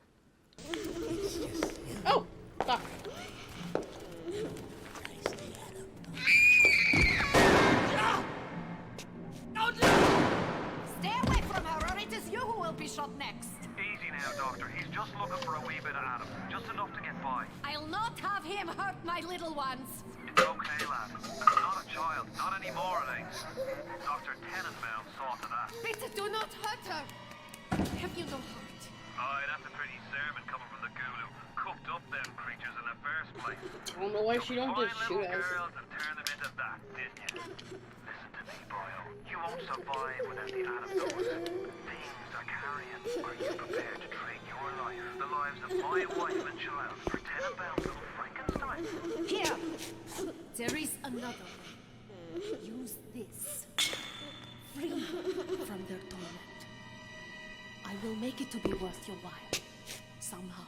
Oh, fuck. Stay away from her, or it is you who will be shot next. Easy now, Doctor. He's just looking for a wee bit of Adam. Just enough to get by. I'll not have him hurt my little ones. It's okay, lad. Not a child. Not anymore, it ain't. Dr. Tenenbaum saw to that. Bitte do not hurt her. Have you no heart? Aye, that's a pretty sermon coming from the ghoul who cooked up them creatures in the first place. I don't know why she don't just shoot us. Girls and turn them into that, didn't you? Listen to me, boyo. You won't survive without the antidote. Things are carrion. Are you prepared to trade your life, the lives of my wife and child, for Tenenbaum's little Frankenstein? Here, there is another way. Use this. Free from their torment. I will make it to be worth your while. Somehow.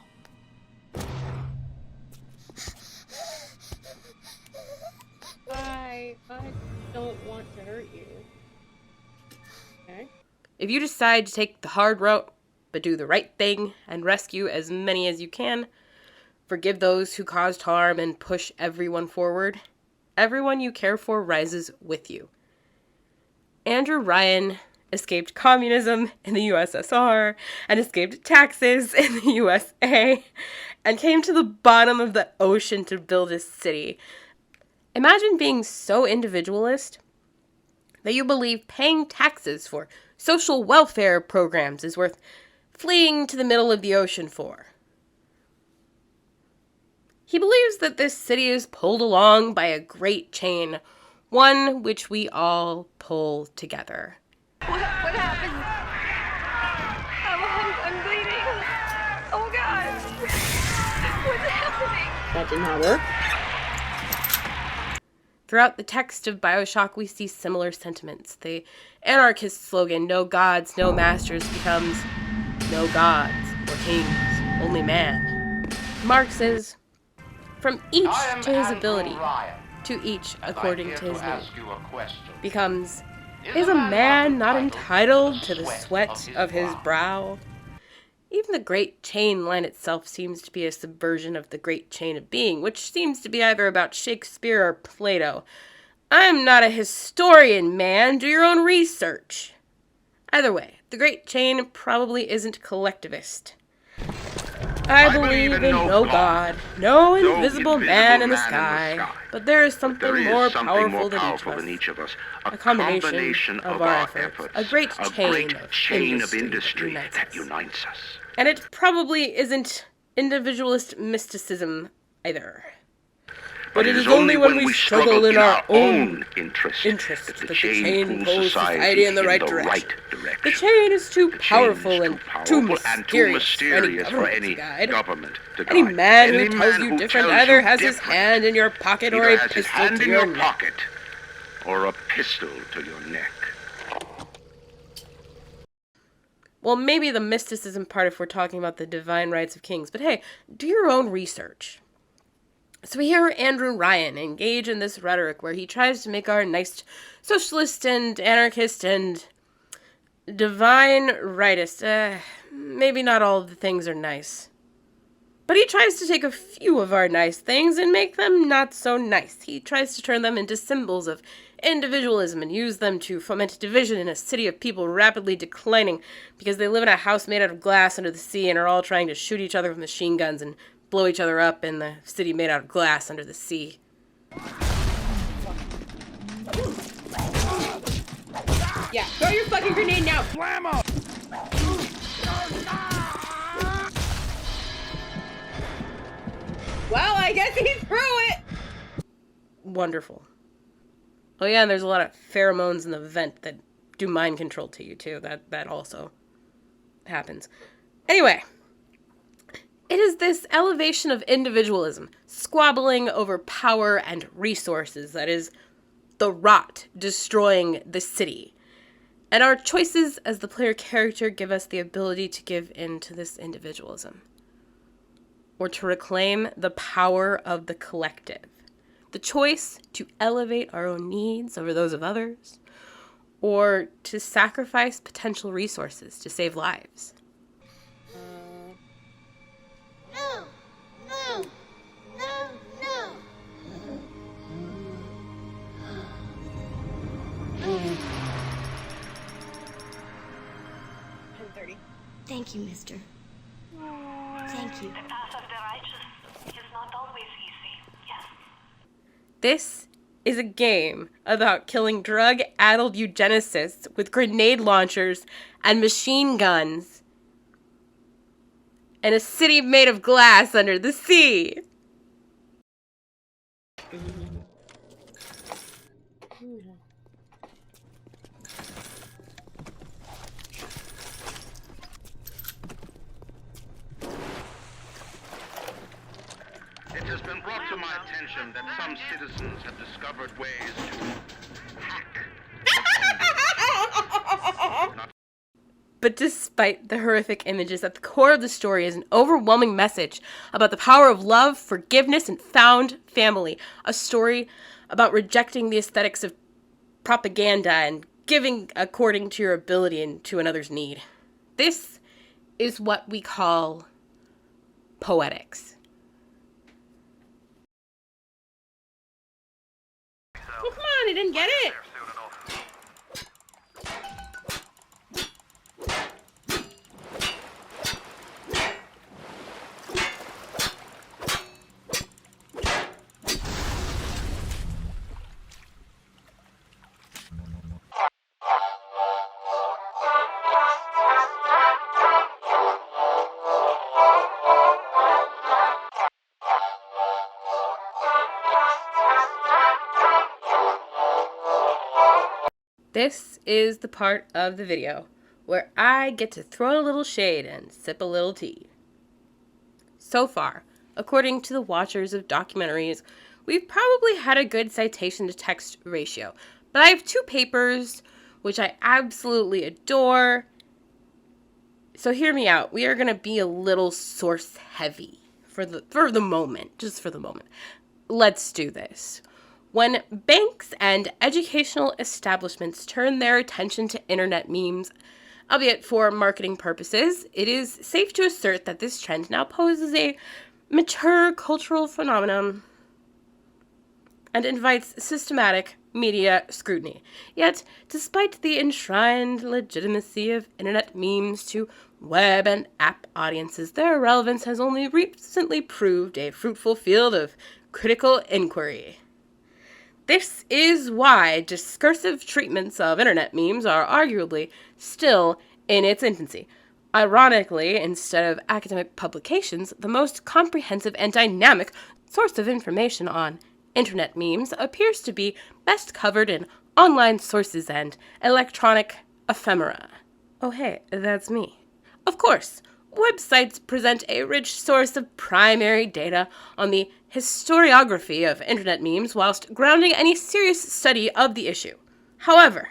I don't want to hurt you. Okay. If you decide to take the hard route, but do the right thing and rescue as many as you can, forgive those who caused harm and push everyone forward, everyone you care for rises with you. Andrew Ryan escaped communism in the USSR and escaped taxes in the USA and came to the bottom of the ocean to build his city. Imagine being so individualist that you believe paying taxes for social welfare programs is worth fleeing to the middle of the ocean for. He believes that this city is pulled along by a great chain, one which we all pull together. What happened? I'm bleeding. Oh God. What's happening? That did not work. Throughout the text of BioShock, we see similar sentiments. The anarchist slogan, "No gods, no masters," becomes "No gods or kings, only man." Marx "From each to his ability, to each according to his need," becomes "Is a man not entitled to the sweat of his brow?" Even the Great Chain line itself seems to be a subversion of the Great Chain of Being, which seems to be either about Shakespeare or Plato. I'm not a historian, man. Do your own research. Either way, the Great Chain probably isn't collectivist. I believe in no God, no invisible man in the sky, but there is something more powerful than each of us, a combination of our efforts, a great chain of industry that unites us. And it probably isn't individualist mysticism either. But it is only when we struggle in our own interest that the chain pulls society in the right direction. The chain is too powerful and too mysterious for any government to guide. Any man who tells you different either has his hand in your pocket or a pistol to your neck. or a pistol to your neck. Well, maybe the mysticism part if we're talking about the divine rights of kings, but hey, do your own research. So we hear Andrew Ryan engage in this rhetoric where he tries to make our nice socialist and anarchist and divine rightist. Maybe not all of the things are nice. But he tries to take a few of our nice things and make them not so nice. He tries to turn them into symbols of individualism and use them to foment division in a city of people rapidly declining because they live in a house made out of glass under the sea and are all trying to shoot each other with machine guns and blow each other up in the city made out of glass under the sea. Yeah, throw your fucking grenade now! Blammo! Well, I guess he threw it! Wonderful. Oh yeah, and there's a lot of pheromones in the vent that do mind control to you too. That also happens. Anyway, it is this elevation of individualism, squabbling over power and resources, that is the rot destroying the city. And our choices as the player character give us the ability to give in to this individualism, or to reclaim the power of the collective. The choice to elevate our own needs over those of others, or to sacrifice potential resources to save lives. No! No! No! No! 10:30. Thank you, mister. Thank you. The path of the righteous is not always easy, yes. This is a game about killing drug-addled eugenicists with grenade launchers and machine guns in a city made of glass under the sea. It has been brought to my attention that some citizens have discovered ways to hack. But despite the horrific images, at the core of the story is an overwhelming message about the power of love, forgiveness, and found family. A story about rejecting the aesthetics of propaganda and giving according to your ability and to another's need. This is what we call poetics. Oh, come on, I didn't get it. This is the part of the video where I get to throw a little shade and sip a little tea. So far, according to the watchers of documentaries, we've probably had a good citation to text ratio, but I have two papers which I absolutely adore. So hear me out. We are going to be a little source heavy for the moment, just for the moment. Let's do this. When banks and educational establishments turn their attention to internet memes, albeit for marketing purposes, it is safe to assert that this trend now poses a mature cultural phenomenon and invites systematic media scrutiny. Yet, despite the enshrined legitimacy of internet memes to web and app audiences, their relevance has only recently proved a fruitful field of critical inquiry. This is why discursive treatments of internet memes are arguably still in its infancy. Ironically, instead of academic publications, the most comprehensive and dynamic source of information on internet memes appears to be best covered in online sources and electronic ephemera. Oh hey, that's me. Of course, websites present a rich source of primary data on the historiography of internet memes whilst grounding any serious study of the issue. However,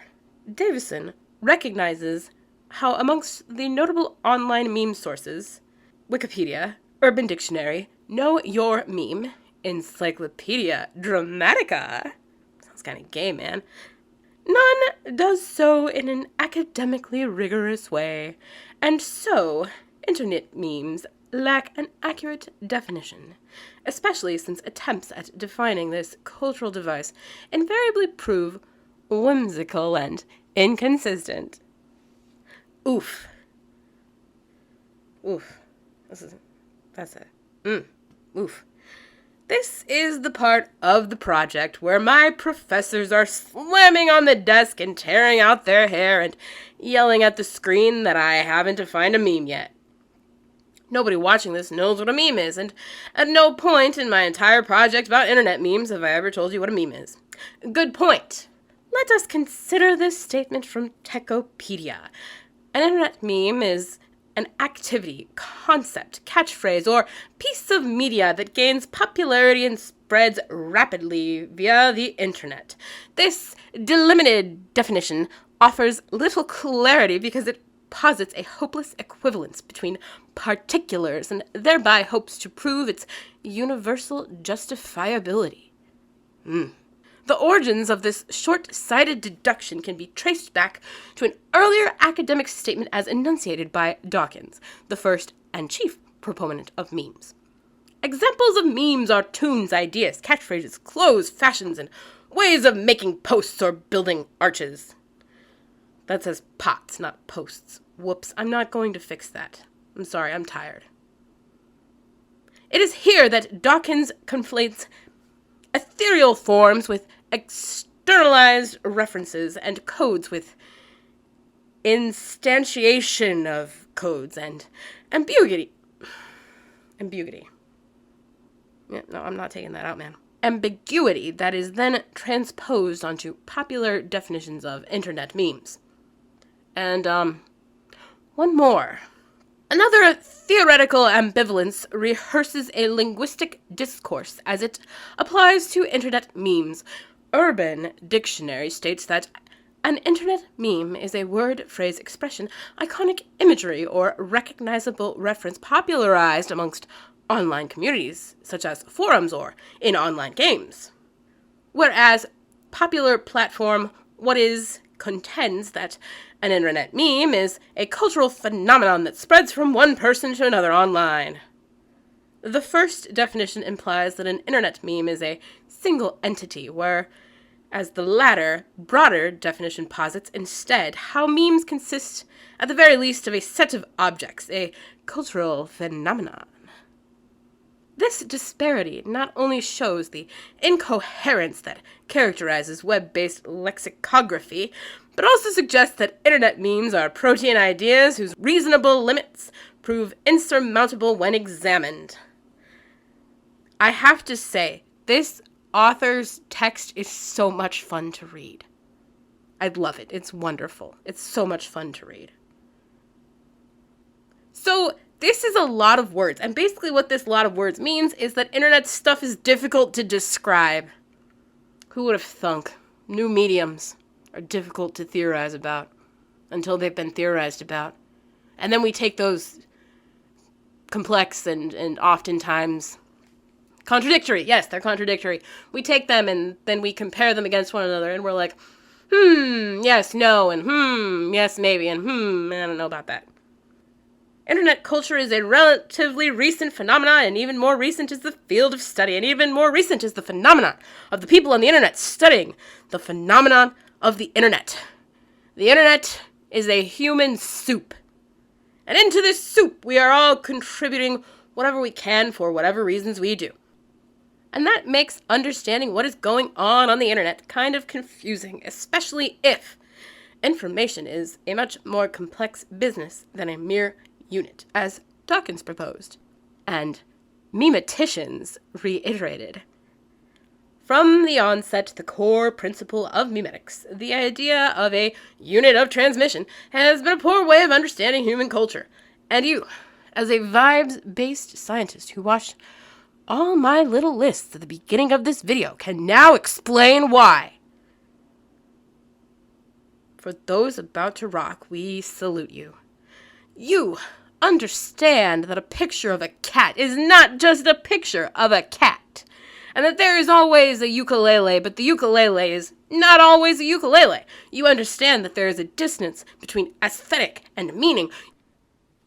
Davison recognizes how amongst the notable online meme sources, Wikipedia, Urban Dictionary, Know Your Meme, Encyclopedia Dramatica, sounds kind of gay, man, none does so in an academically rigorous way, and so internet memes lack an accurate definition, especially since attempts at defining this cultural device invariably prove whimsical and inconsistent. Oof. Oof. Oof. This is the part of the project where my professors are slamming on the desk and tearing out their hair and yelling at the screen that I haven't defined a meme yet. Nobody watching this knows what a meme is, and at no point in my entire project about internet memes have I ever told you what a meme is. Good point. Let us consider this statement from Techopedia. An internet meme is an activity, concept, catchphrase, or piece of media that gains popularity and spreads rapidly via the internet. This delimited definition offers little clarity because it posits a hopeless equivalence between particulars and thereby hopes to prove its universal justifiability. The origins of this short-sighted deduction can be traced back to an earlier academic statement as enunciated by Dawkins, the first and chief proponent of memes. Examples of memes are tunes, ideas, catchphrases, clothes, fashions, and ways of making posts or building arches. That says pots, not posts. Whoops, I'm not going to fix that. I'm sorry, I'm tired. It is here that Dawkins conflates ethereal forms with externalized references and codes with instantiation of codes and ambiguity. Yeah, no, I'm not taking that out, man. Ambiguity that is then transposed onto popular definitions of internet memes. And, one more. Another theoretical ambivalence rehearses a linguistic discourse as it applies to internet memes. Urban Dictionary states that an internet meme is a word, phrase, expression, iconic imagery, or recognizable reference popularized amongst online communities, such as forums or in online games. Whereas popular platform What Is contends that an internet meme is a cultural phenomenon that spreads from one person to another online. The first definition implies that an internet meme is a single entity, whereas the latter, broader definition posits instead how memes consist, at the very least, of a set of objects, a cultural phenomenon. This disparity not only shows the incoherence that characterizes web-based lexicography, but also suggests that internet memes are protean ideas whose reasonable limits prove insurmountable when examined. I have to say, this author's text is so much fun to read. I love it. It's wonderful. It's so much fun to read. So, this is a lot of words, and basically what this lot of words means is that internet stuff is difficult to describe. Who would have thunk? New mediums are difficult to theorize about until they've been theorized about. And then we take those complex and oftentimes contradictory. Yes, they're contradictory. We take them and then we compare them against one another and we're like, yes, no, and yes, maybe, and I don't know about that. Internet culture is a relatively recent phenomenon, and even more recent is the field of study, and even more recent is the phenomenon of the people on the internet studying the phenomenon of the internet. The internet is a human soup. And into this soup, we are all contributing whatever we can for whatever reasons we do. And that makes understanding what is going on the internet kind of confusing, especially if information is a much more complex business than a mere unit, as Dawkins proposed, and memeticians reiterated. From the onset, the core principle of memetics, the idea of a unit of transmission, has been a poor way of understanding human culture. And you, as a vibes-based scientist who watched All my little lists at the beginning of this video can now explain why. For those about to rock, we salute you. You understand that a picture of a cat is not just a picture of a cat, and that there is always a ukulele, but the ukulele is not always a ukulele. You understand that there is a dissonance between aesthetic and meaning.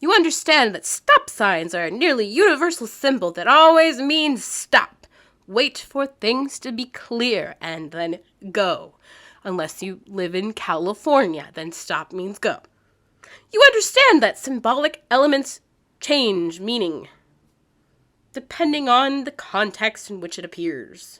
You understand that stop signs are a nearly universal symbol that always means stop. Wait for things to be clear and then go. Unless you live in California, then stop means go. You understand that symbolic elements change meaning, depending on the context in which it appears.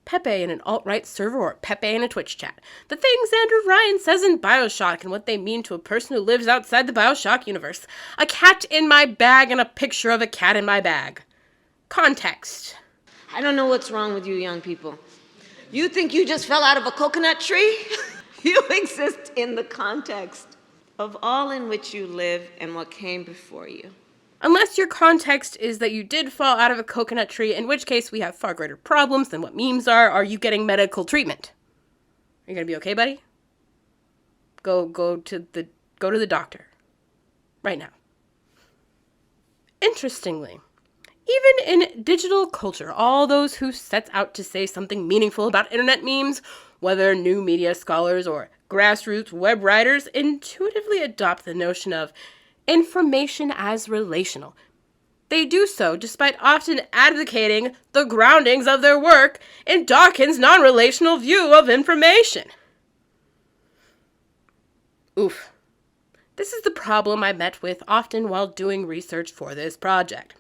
Pepe in an alt-right server or Pepe in a Twitch chat. The things Andrew Ryan says in BioShock and what they mean to a person who lives outside the BioShock universe. A cat in my bag and a picture of a cat in my bag. Context. I don't know what's wrong with you young people. You think you just fell out of a coconut tree? You exist in the context of all in which you live and what came before you. Unless your context is that you did fall out of a coconut tree, in which case we have far greater problems than what memes are. Are you getting medical treatment? Are you gonna be okay, buddy? Go to the doctor. Right now. Interestingly, even in digital culture, all those who set out to say something meaningful about internet memes, whether new media scholars or grassroots web writers, intuitively adopt the notion of information as relational. They do so despite often advocating the groundings of their work in Dawkins' non-relational view of information. Oof. This is the problem I met with often while doing research for this project.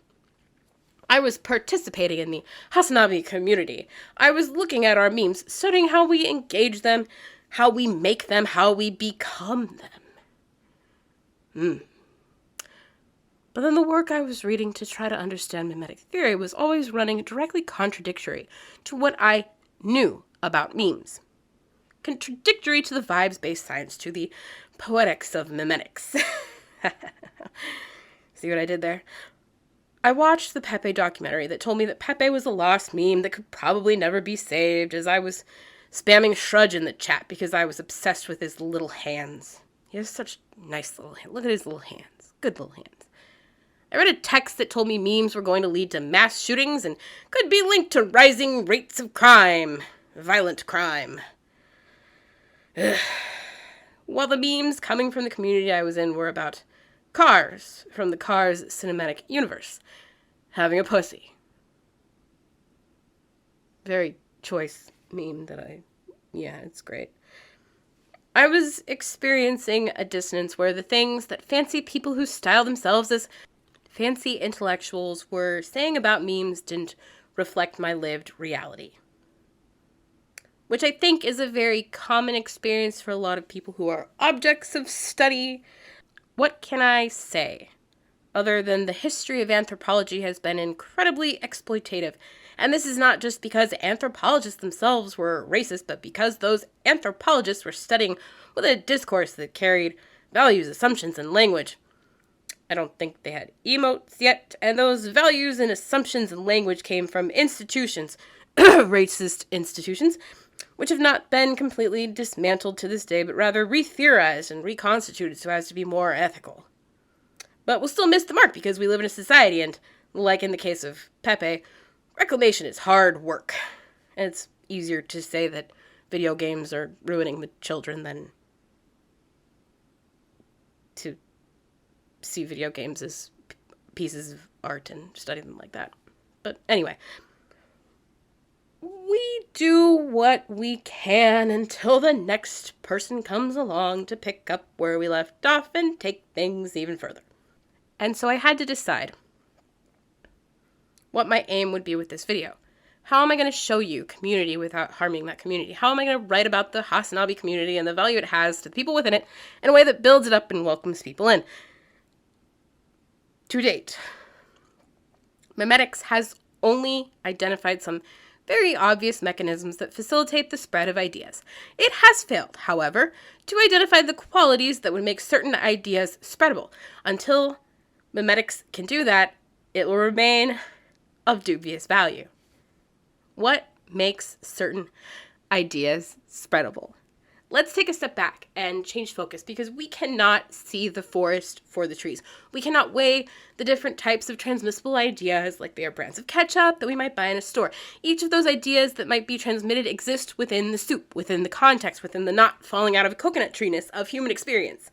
I was participating in the Hasanabi community. I was looking at our memes, studying how we engage them, how we make them, how we become them. But then the work I was reading to try to understand mimetic theory was always running directly contradictory to what I knew about memes. Contradictory to the vibes-based science, to the poetics of mimetics. See what I did there? I watched the Pepe documentary that told me that Pepe was a lost meme that could probably never be saved, as I was spamming Shrudge in the chat because I was obsessed with his little hands. He has such nice little hands. Look at his little hands. Good little hands. I read a text that told me memes were going to lead to mass shootings and could be linked to rising rates of crime. Violent crime. Ugh. While the memes coming from the community I was in were about Cars from the Cars cinematic universe. Having a pussy. Very choice meme that yeah, it's great. I was experiencing a dissonance where the things that fancy people who style themselves as fancy intellectuals were saying about memes didn't reflect my lived reality. Which I think is a very common experience for a lot of people who are objects of study. What can I say? Other than the history of anthropology has been incredibly exploitative. And this is not just because anthropologists themselves were racist, but because those anthropologists were studying with a discourse that carried values, assumptions, and language. I don't think they had emotes yet, and those values and assumptions and language came from institutions, racist institutions, which have not been completely dismantled to this day, but rather re-theorized and reconstituted so as to be more ethical. But we'll still miss the mark because we live in a society, and like in the case of Pepe, reclamation is hard work. And it's easier to say that video games are ruining the children than to see video games as pieces of art and study them like that. But anyway, we do what we can until the next person comes along to pick up where we left off and take things even further. And so I had to decide what my aim would be with this video. How am I going to show you community without harming that community? How am I going to write about the Hasanabi community and the value it has to the people within it in a way that builds it up and welcomes people in? To date, Mimetics has only identified some very obvious mechanisms that facilitate the spread of ideas. It has failed, however, to identify the qualities that would make certain ideas spreadable. Until Mimetics can do that, it will remain of dubious value. What makes certain ideas spreadable? Let's take a step back and change focus, because we cannot see the forest for the trees. We cannot weigh the different types of transmissible ideas like they are brands of ketchup that we might buy in a store. Each of those ideas that might be transmitted exist within the soup, within the context, within the not falling out of a coconut tree-ness of human experience.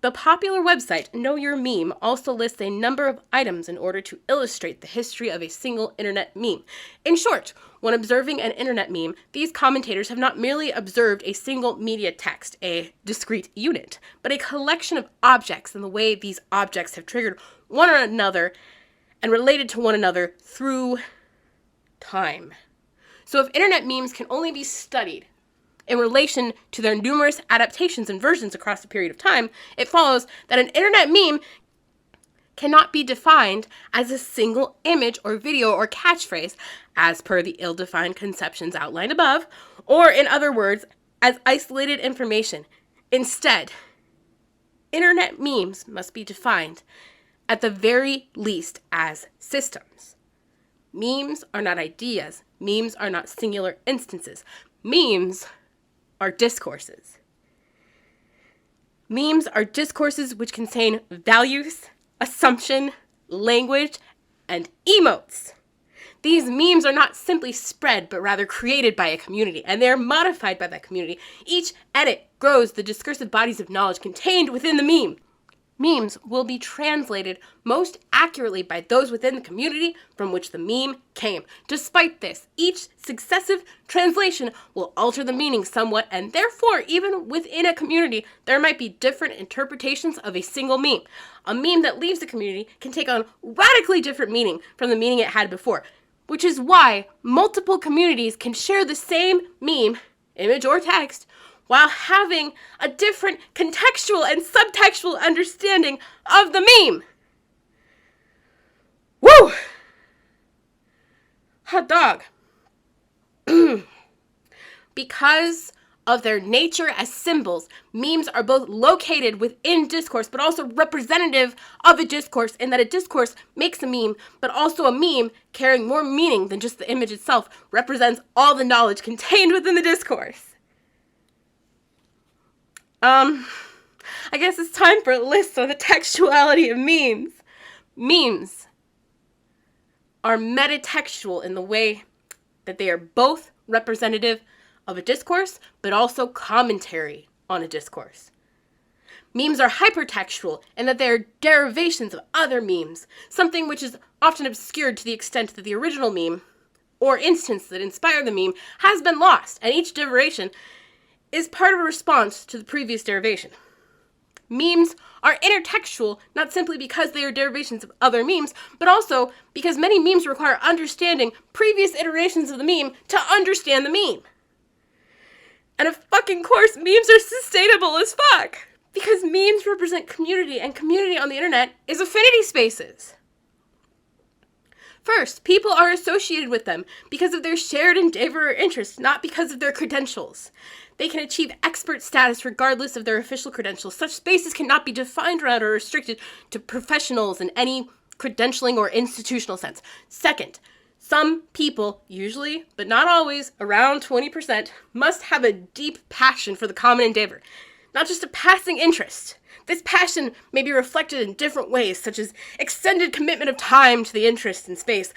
The popular website Know Your Meme also lists a number of items in order to illustrate the history of a single internet meme. In short, when observing an internet meme, these commentators have not merely observed a single media text, a discrete unit, but a collection of objects and the way these objects have triggered one another and related to one another through time. So if internet memes can only be studied in relation to their numerous adaptations and versions across a period of time, it follows that an internet meme cannot be defined as a single image or video or catchphrase, as per the ill-defined conceptions outlined above, or in other words, as isolated information. Instead, internet memes must be defined at the very least as systems. Memes are not ideas. Memes are not singular instances. Memes are discourses. Memes are discourses which contain values, assumption, language, and emotes. These memes are not simply spread, but rather created by a community, and they are modified by that community. Each edit grows the discursive bodies of knowledge contained within the meme. Memes will be translated most accurately by those within the community from which the meme came. Despite this, each successive translation will alter the meaning somewhat, and therefore, even within a community, there might be different interpretations of a single meme. A meme that leaves the community can take on radically different meaning from the meaning it had before, which is why multiple communities can share the same meme, image or text, while having a different contextual and subtextual understanding of the meme. Woo! Hot dog. Because of their nature as symbols, memes are both located within discourse, but also representative of a discourse, in that a discourse makes a meme, but also a meme carrying more meaning than just the image itself represents all the knowledge contained within the discourse. I guess it's time for a list on the textuality of memes. Memes are metatextual in the way that they are both representative of a discourse, but also commentary on a discourse. Memes are hypertextual in that they are derivations of other memes, something which is often obscured to the extent that the original meme or instance that inspired the meme has been lost, and each derivation is part of a response to the previous derivation. Memes are intertextual, not simply because they are derivations of other memes, but also because many memes require understanding previous iterations of the meme to understand the meme. And of fucking course, memes are sustainable as fuck, because memes represent community, and community on the internet is affinity spaces. First, people are associated with them because of their shared endeavor or interest, not because of their credentials. They can achieve expert status regardless of their official credentials. Such spaces cannot be defined around or restricted to professionals in any credentialing or institutional sense. Second, some people, usually, but not always, around 20%, must have a deep passion for the common endeavor, not just a passing interest. This passion may be reflected in different ways, such as extended commitment of time to the interest in space,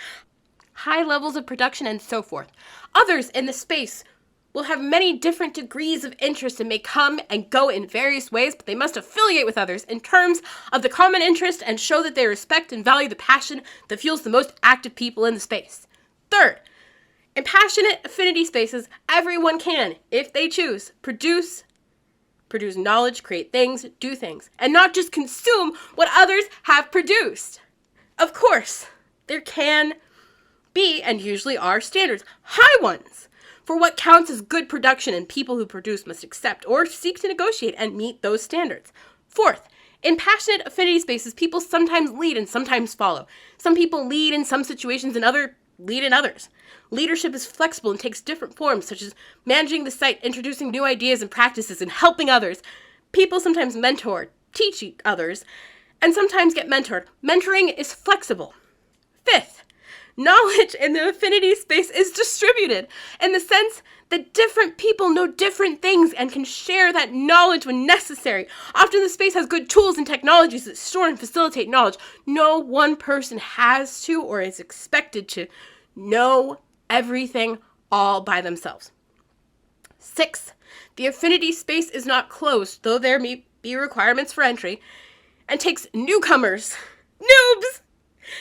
high levels of production, and so forth. Others in the space will have many different degrees of interest and may come and go in various ways, but they must affiliate with others in terms of the common interest and show that they respect and value the passion that fuels the most active people in the space. Third, in passionate affinity spaces, everyone can, if they choose, produce knowledge, create things, do things, and not just consume what others have produced. Of course, there can be, and usually are, standards, high ones, for what counts as good production, and people who produce must accept or seek to negotiate and meet those standards. Fourth, in passionate affinity spaces, people sometimes lead and sometimes follow. Some people lead in some situations and others lead in others. Leadership is flexible and takes different forms, such as managing the site, introducing new ideas and practices, and helping others. People sometimes mentor, teach others, and sometimes get mentored. Mentoring is flexible. Fifth, knowledge in the affinity space is distributed in the sense that different people know different things and can share that knowledge when necessary. Often the space has good tools and technologies that store and facilitate knowledge. No one person has to or is expected to know everything all by themselves. 6, the affinity space is not closed, though there may be requirements for entry, and takes newcomers. Noobs!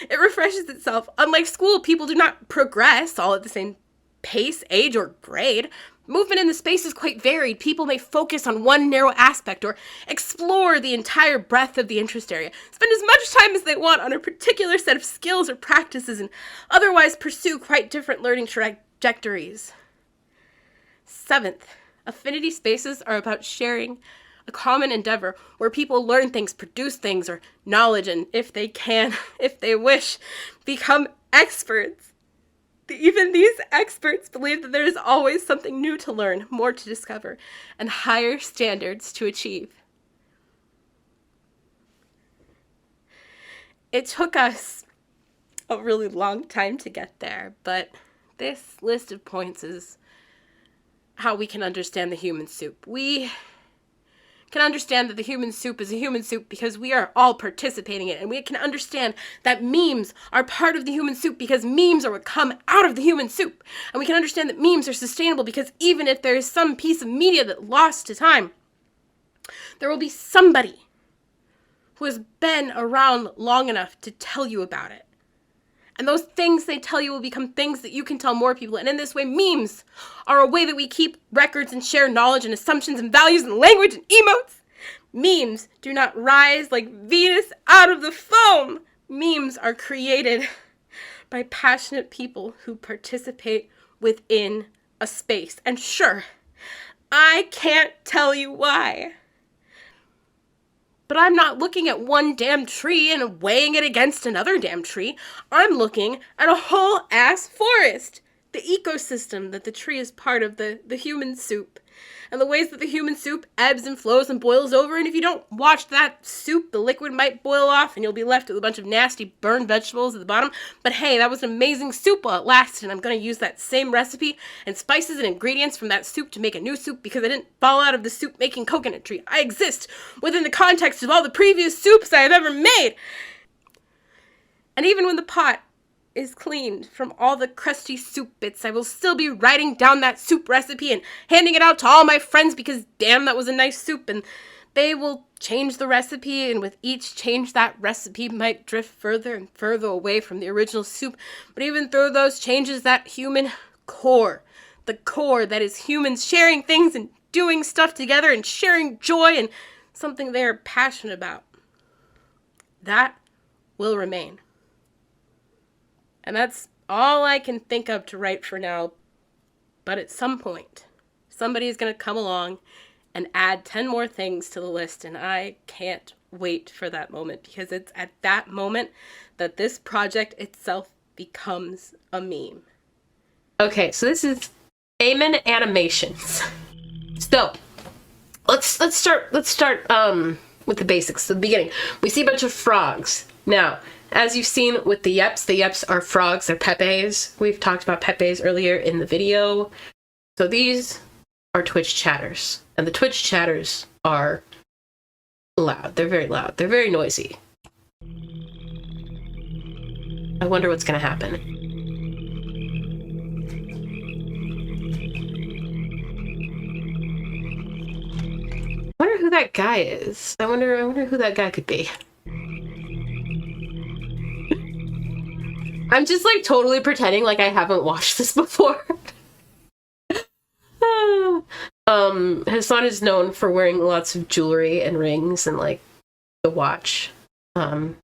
It refreshes itself. Unlike school, people do not progress all at the same pace, age, or grade. Movement in the space is quite varied. People may focus on one narrow aspect or explore the entire breadth of the interest area, spend as much time as they want on a particular set of skills or practices, and otherwise pursue quite different learning trajectories. 7th, affinity spaces are about sharing a common endeavor where people learn things, produce things, or knowledge, and if they can, if they wish, become experts. Even these experts believe that there is always something new to learn, more to discover, and higher standards to achieve. It took us a really long time to get there, but this list of points is how we can understand the human soup. We can understand that the human soup is a human soup because we are all participating in it, and we can understand that memes are part of the human soup because memes are what come out of the human soup, and we can understand that memes are sustainable because even if there is some piece of media that lost to time, there will be somebody who has been around long enough to tell you about it. And those things they tell you will become things that you can tell more people. And in this way, memes are a way that we keep records and share knowledge and assumptions and values and language and emotes. Memes do not rise like Venus out of the foam. Memes are created by passionate people who participate within a space. And sure, I can't tell you why. But I'm not looking at one damn tree and weighing it against another damn tree. I'm looking at a whole ass forest. The ecosystem that the tree is part of, the human soup. And the ways that the human soup ebbs and flows and boils over. And if you don't watch that soup, the liquid might boil off and you'll be left with a bunch of nasty burned vegetables at the bottom. But hey, that was an amazing soup while it lasted. And I'm going to use that same recipe and spices and ingredients from that soup to make a new soup because I didn't fall out of the soup making coconut tree. I exist within the context of all the previous soups I have ever made. And even when the pot is cleaned from all the crusty soup bits, I will still be writing down that soup recipe and handing it out to all my friends because damn, that was a nice soup, and they will change the recipe, and with each change that recipe might drift further and further away from the original soup. But even through those changes, that human core, the core that is humans sharing things and doing stuff together and sharing joy and something they are passionate about, that will remain. And that's all I can think of to write for now. But at some point, somebody is going to come along and add 10 more things to the list. And I can't wait for that moment because it's at that moment that this project itself becomes a meme. Okay, so this is Amen Animations. So let's start with the basics, the beginning. We see a bunch of frogs. Now, as you've seen with the Yeps are frogs, they're Pepes. We've talked about Pepes earlier in the video. So these are Twitch chatters. And the Twitch chatters are loud. They're very loud. They're very noisy. I wonder what's going to happen. I wonder who that guy is. I wonder who that guy could be. I'm just like totally pretending like I haven't watched this before. Hassan is known for wearing lots of jewelry and rings and like the watch. And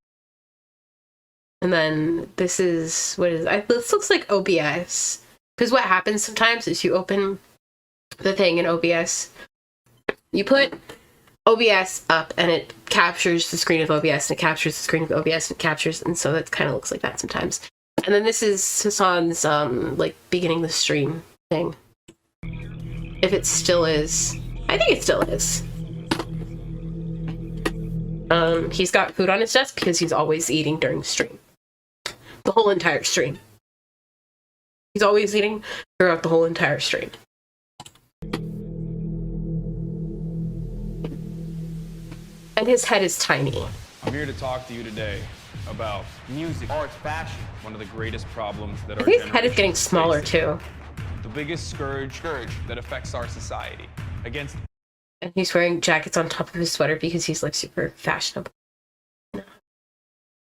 then this is, this looks like OBS. Because what happens sometimes is you open the thing in OBS, you put OBS up and it captures the screen of OBS and it captures the screen of OBS and it captures, and so that kind of looks like that sometimes. And then this is Hassan's like beginning the stream thing. If it still is. I think it still is. He's got food on his desk because he's always eating during the stream. The whole entire stream. He's always eating throughout the whole entire stream. And his head is tiny. I'm here to talk to you today about music, art, fashion. One of the greatest problems that I our think his head is generation getting smaller facing. too. The biggest scourge that affects our society. Against And he's wearing jackets on top of his sweater because he's like super fashionable.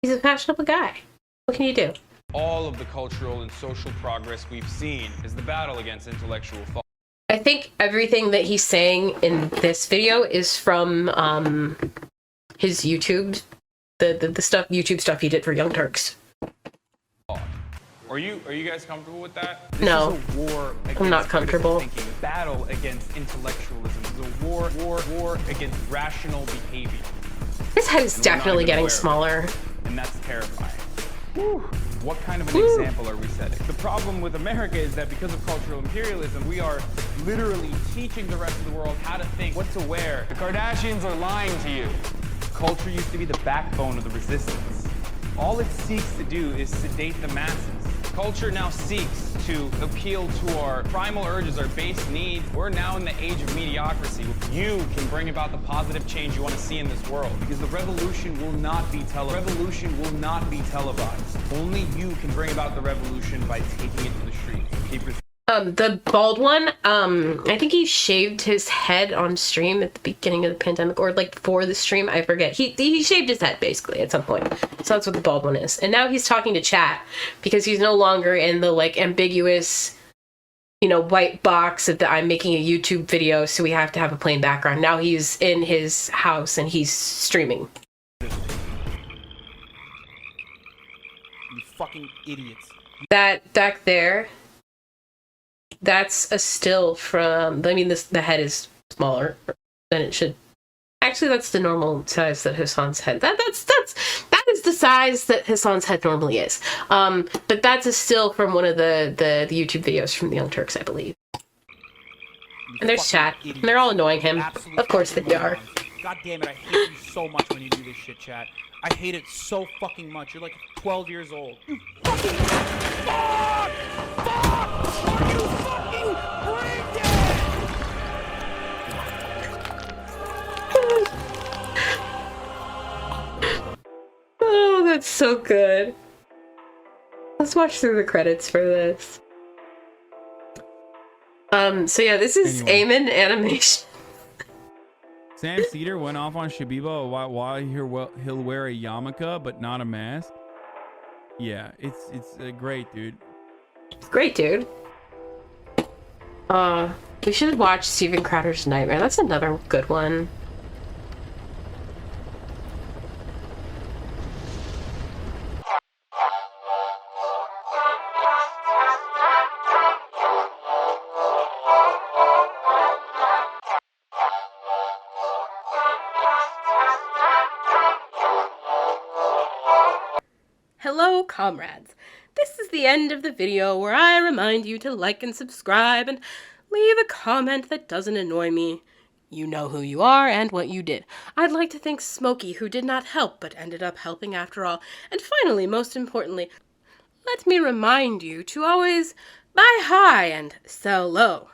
He's a fashionable guy. What can you do? all of the cultural and social progress we've seen is the battle against intellectual thought. I think everything that he's saying in this video is from his YouTube, the stuff, YouTube stuff he did for Young Turks. Are you guys comfortable with that? No, This is a war against I'm not comfortable. critical thinking, battle against intellectualism. This is a war against rational behavior. His head is And we're not definitely even getting aware of it. smaller. And that's terrifying. Whew. What kind of an example are we setting? The problem with America is that because of cultural imperialism, we are literally teaching the rest of the world how to think, what to wear. The Kardashians are lying to you. Culture used to be the backbone of the resistance. All it seeks to do is sedate the masses. Culture now seeks to appeal to our primal urges, our base needs. We're now in the age of mediocrity. You can bring about the positive change you want to see in this world, because the revolution will not be televised. Only you can bring about the revolution by taking it to the streets. Keep your The bald one, I think he shaved his head on stream at the beginning of the pandemic, or like before the stream, I forget. He shaved his head basically at some point. So that's what the bald one is. And now he's talking to chat because he's no longer in the like ambiguous, white box of the I'm making a YouTube video, so we have to have a plain background. Now he's in his house and he's streaming. You fucking idiots. That back there, that's a still from, the head is smaller than it should. Actually, that's the normal size that Hassan's head. That is the size that Hassan's head normally is. But that's a still from one of the YouTube videos from the Young Turks, I believe. And there's chat. And they're all annoying him. Of course they are. God damn it, I hate you so much when you do this shit, chat. I hate it so fucking much. You're like 12 years old. You fucking fuck! Are you fucking brain dead? Oh, that's so good. Let's watch through the credits for this. So yeah, this is Eamon Animation. Sam Cedar went off on Shabiba why he'll wear a yarmulke but not a mask. Yeah, it's great, dude. It's great, dude. We should watch Steven Crowder's Nightmare. That's another good one. Hello, comrades. This is the end of the video where I remind you to like and subscribe and leave a comment that doesn't annoy me. You know who you are and what you did. I'd like to thank Smokey, who did not help but ended up helping after all. And finally, most importantly, let me remind you to always buy high and sell low.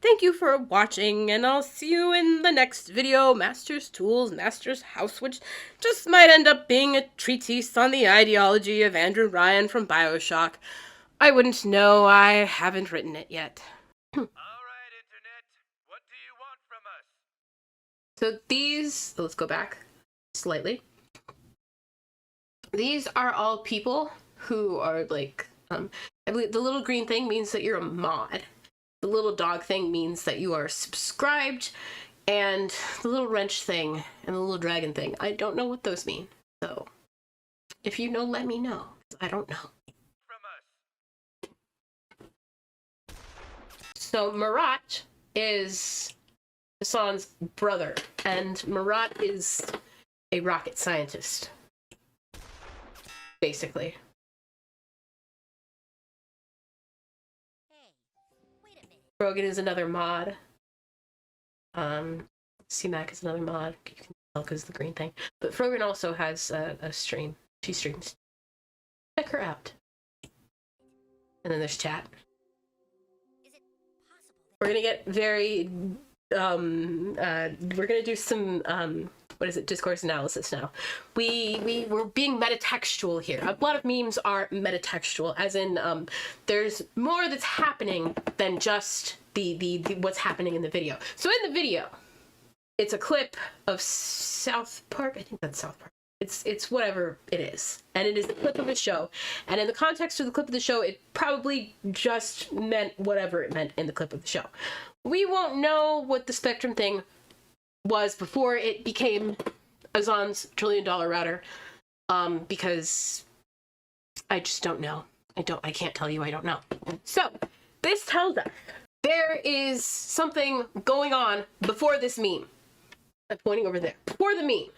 Thank you for watching, and I'll see you in the next video, Master's Tools, Master's House, which just might end up being a treatise on the ideology of Andrew Ryan from BioShock. I wouldn't know, I haven't written it yet. So these, let's go back slightly. These are all people who are like, I believe the little green thing means that you're a mod. The little dog thing means that you are subscribed, and the little wrench thing and the little dragon thing, I don't know what those mean. So, if you know, let me know. I don't know. So, Marat is Hassan's brother, and Marat is a rocket scientist, basically. Rogan is another mod. C-Mac is another mod. You can tell because the green thing. But Frogan also has a stream. She streams. Check her out. And then there's chat. We're gonna get very we're gonna do some discourse analysis now. We're being metatextual here. A lot of memes are metatextual, as in there's more that's happening than just the what's happening in the video. So in the video, it's a clip of South Park. I think that's South Park. It's whatever it is. And it is the clip of a show. And in the context of the clip of the show, it probably just meant whatever it meant in the clip of the show. We won't know what the Spectrum thing was before it became Azan's $1 trillion router, because I just don't know. I can't tell you I don't know. So, this tells us there is something going on before this meme. I'm pointing over there. Before the meme.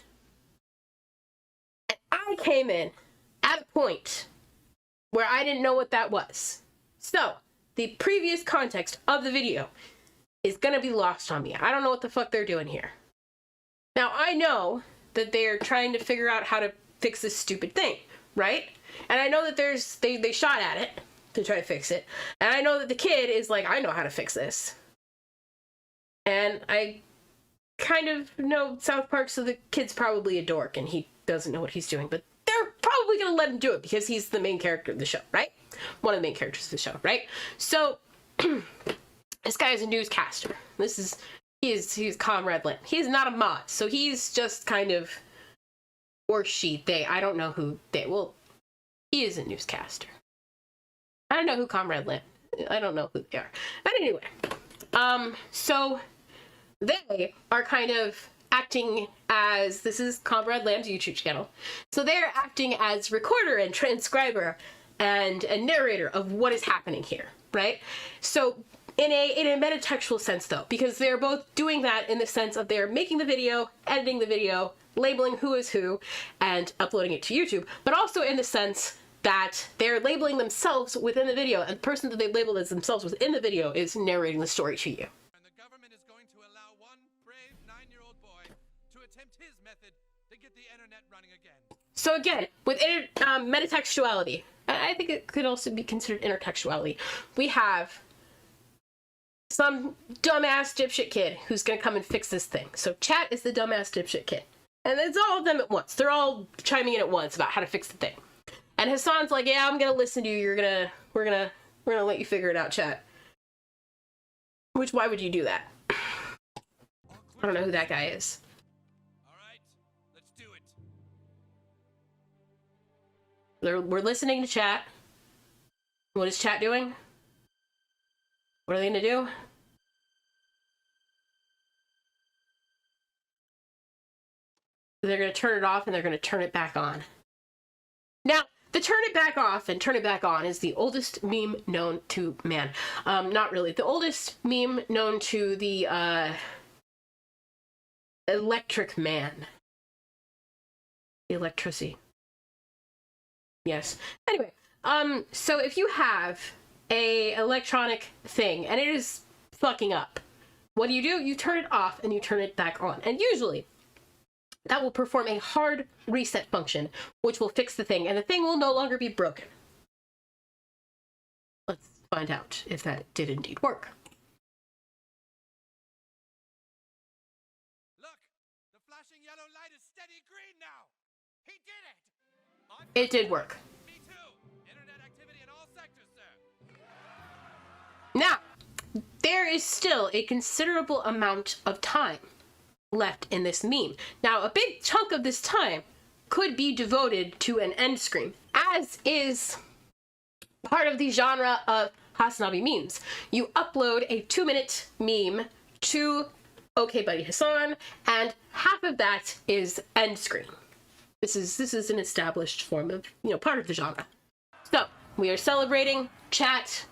I came in at a point where I didn't know what that was. So, the previous context of the video is gonna be lost on me. I don't know what the fuck they're doing here. Now, I know that they're trying to figure out how to fix this stupid thing, right? And I know that they shot at it to try to fix it. And I know that the kid is like, I know how to fix this. And I kind of know South Park, so the kid's probably a dork and he doesn't know what he's doing, but they're probably gonna let him do it because he's the main character of the show, right? One of the main characters of the show, right? So this guy is a newscaster. He's Comrade Lynn. He's not a mod, so he's just kind of, or she, I don't know who he is a newscaster. I don't know who Comrade Lynn. I don't know who they are. But anyway, so they are kind of acting as, this is Comrade Lamb's YouTube channel, so they're acting as recorder and transcriber and a narrator of what is happening here, right? So in a metatextual sense though, because they're both doing that in the sense of they're making the video, editing the video, labeling who is who, and uploading it to YouTube, but also in the sense that they're labeling themselves within the video, and the person that they labeled as themselves within the video is narrating the story to you. So again, with metatextuality, I think it could also be considered intertextuality. We have some dumbass dipshit kid who's gonna come and fix this thing. So chat is the dumbass dipshit kid. And it's all of them at once. They're all chiming in at once about how to fix the thing. And Hassan's like, yeah, I'm gonna listen to you. We're gonna let you figure it out, chat. Which, why would you do that? I don't know who that guy is. We're listening to chat. What is chat doing? What are they gonna do? They're gonna turn it off and they're gonna turn it back on. Now, the turn it back off and turn it back on is the oldest meme known to man. Not really. The oldest meme known to the electric man. The electricity. Yes. Anyway, so if you have a electronic thing and it is fucking up, what do? You turn it off and you turn it back on. And usually that will perform a hard reset function, which will fix the thing, and the thing will no longer be broken. Let's find out if that did indeed work. Look, the flashing yellow light is steady green now. He did it. It did work. Me too. Internet activity in all sectors, sir. Now, there is still a considerable amount of time left in this meme. Now, a big chunk of this time could be devoted to an end screen, as is part of the genre of Hasanabi memes. You upload a 2-minute meme to OK Buddy Hassan, and half of that is end screen. This is an established form of, part of the genre. So, we are celebrating. Chat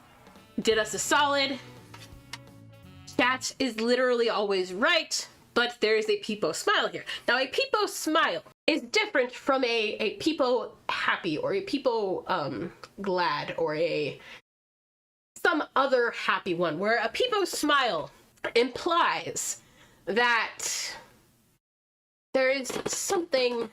did us a solid. Chat is literally always right, but there is a peepo smile here. Now, a peepo smile is different from a peepo happy, or a peepo glad, or some other happy one, where a peepo smile implies that there is something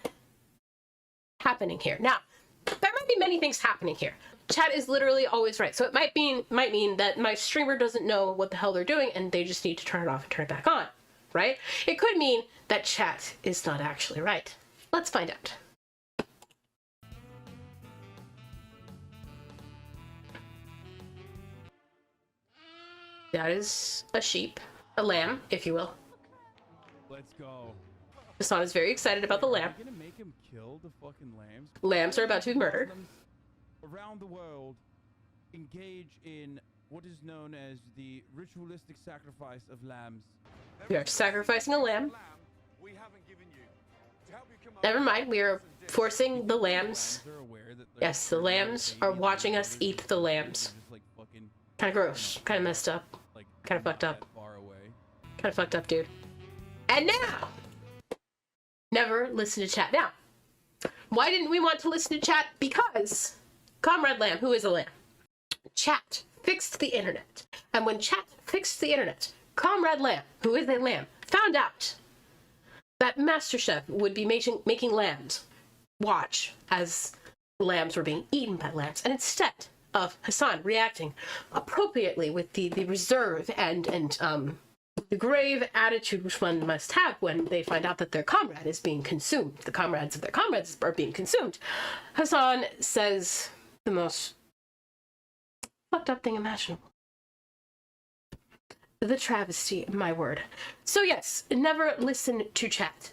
happening here. Now, there might be many things happening here. Chat is literally always right. So it might mean that my streamer doesn't know what the hell they're doing and they just need to turn it off and turn it back on, right? It could mean that chat is not actually right. Let's find out. That is a sheep, a lamb, if you will. Let's go. Hassan is very excited about the lamb. You're gonna make him kill the fucking lambs? Lambs are about to be murdered. Around the world, engage in what is known as the ritualistic sacrifice of lambs. We are sacrificing a lamb. Never mind, we are forcing the lambs. Yes, the lambs are watching us eat the lambs. Kind of gross, kind of messed up, kind of fucked up. Kind of fucked up, dude. And now, never listen to chat. Now, why didn't we want to listen to chat? Because Comrade Lamb, who is a lamb, chat fixed the internet. And when chat fixed the internet, Comrade Lamb, who is a lamb, found out that MasterChef would be making lambs watch as lambs were being eaten by lambs. And instead of Hassan reacting appropriately with the reserve and the grave attitude which one must have when they find out that their comrade is being consumed, the comrades of their comrades are being consumed, Hassan says the most fucked up thing imaginable. The travesty, my word. So yes, never listen to chat.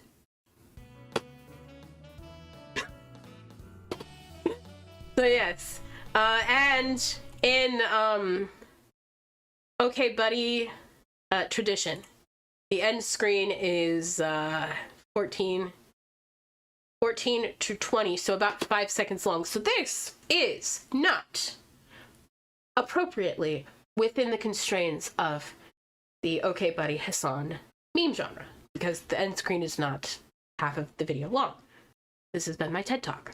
So yes, and in Okay Buddy tradition, the end screen is 14 to 20, so about 5 seconds long. So this is not appropriately within the constraints of the Okay Buddy Hassan meme genre, because the end screen is not half of the video long. This has been my TED Talk.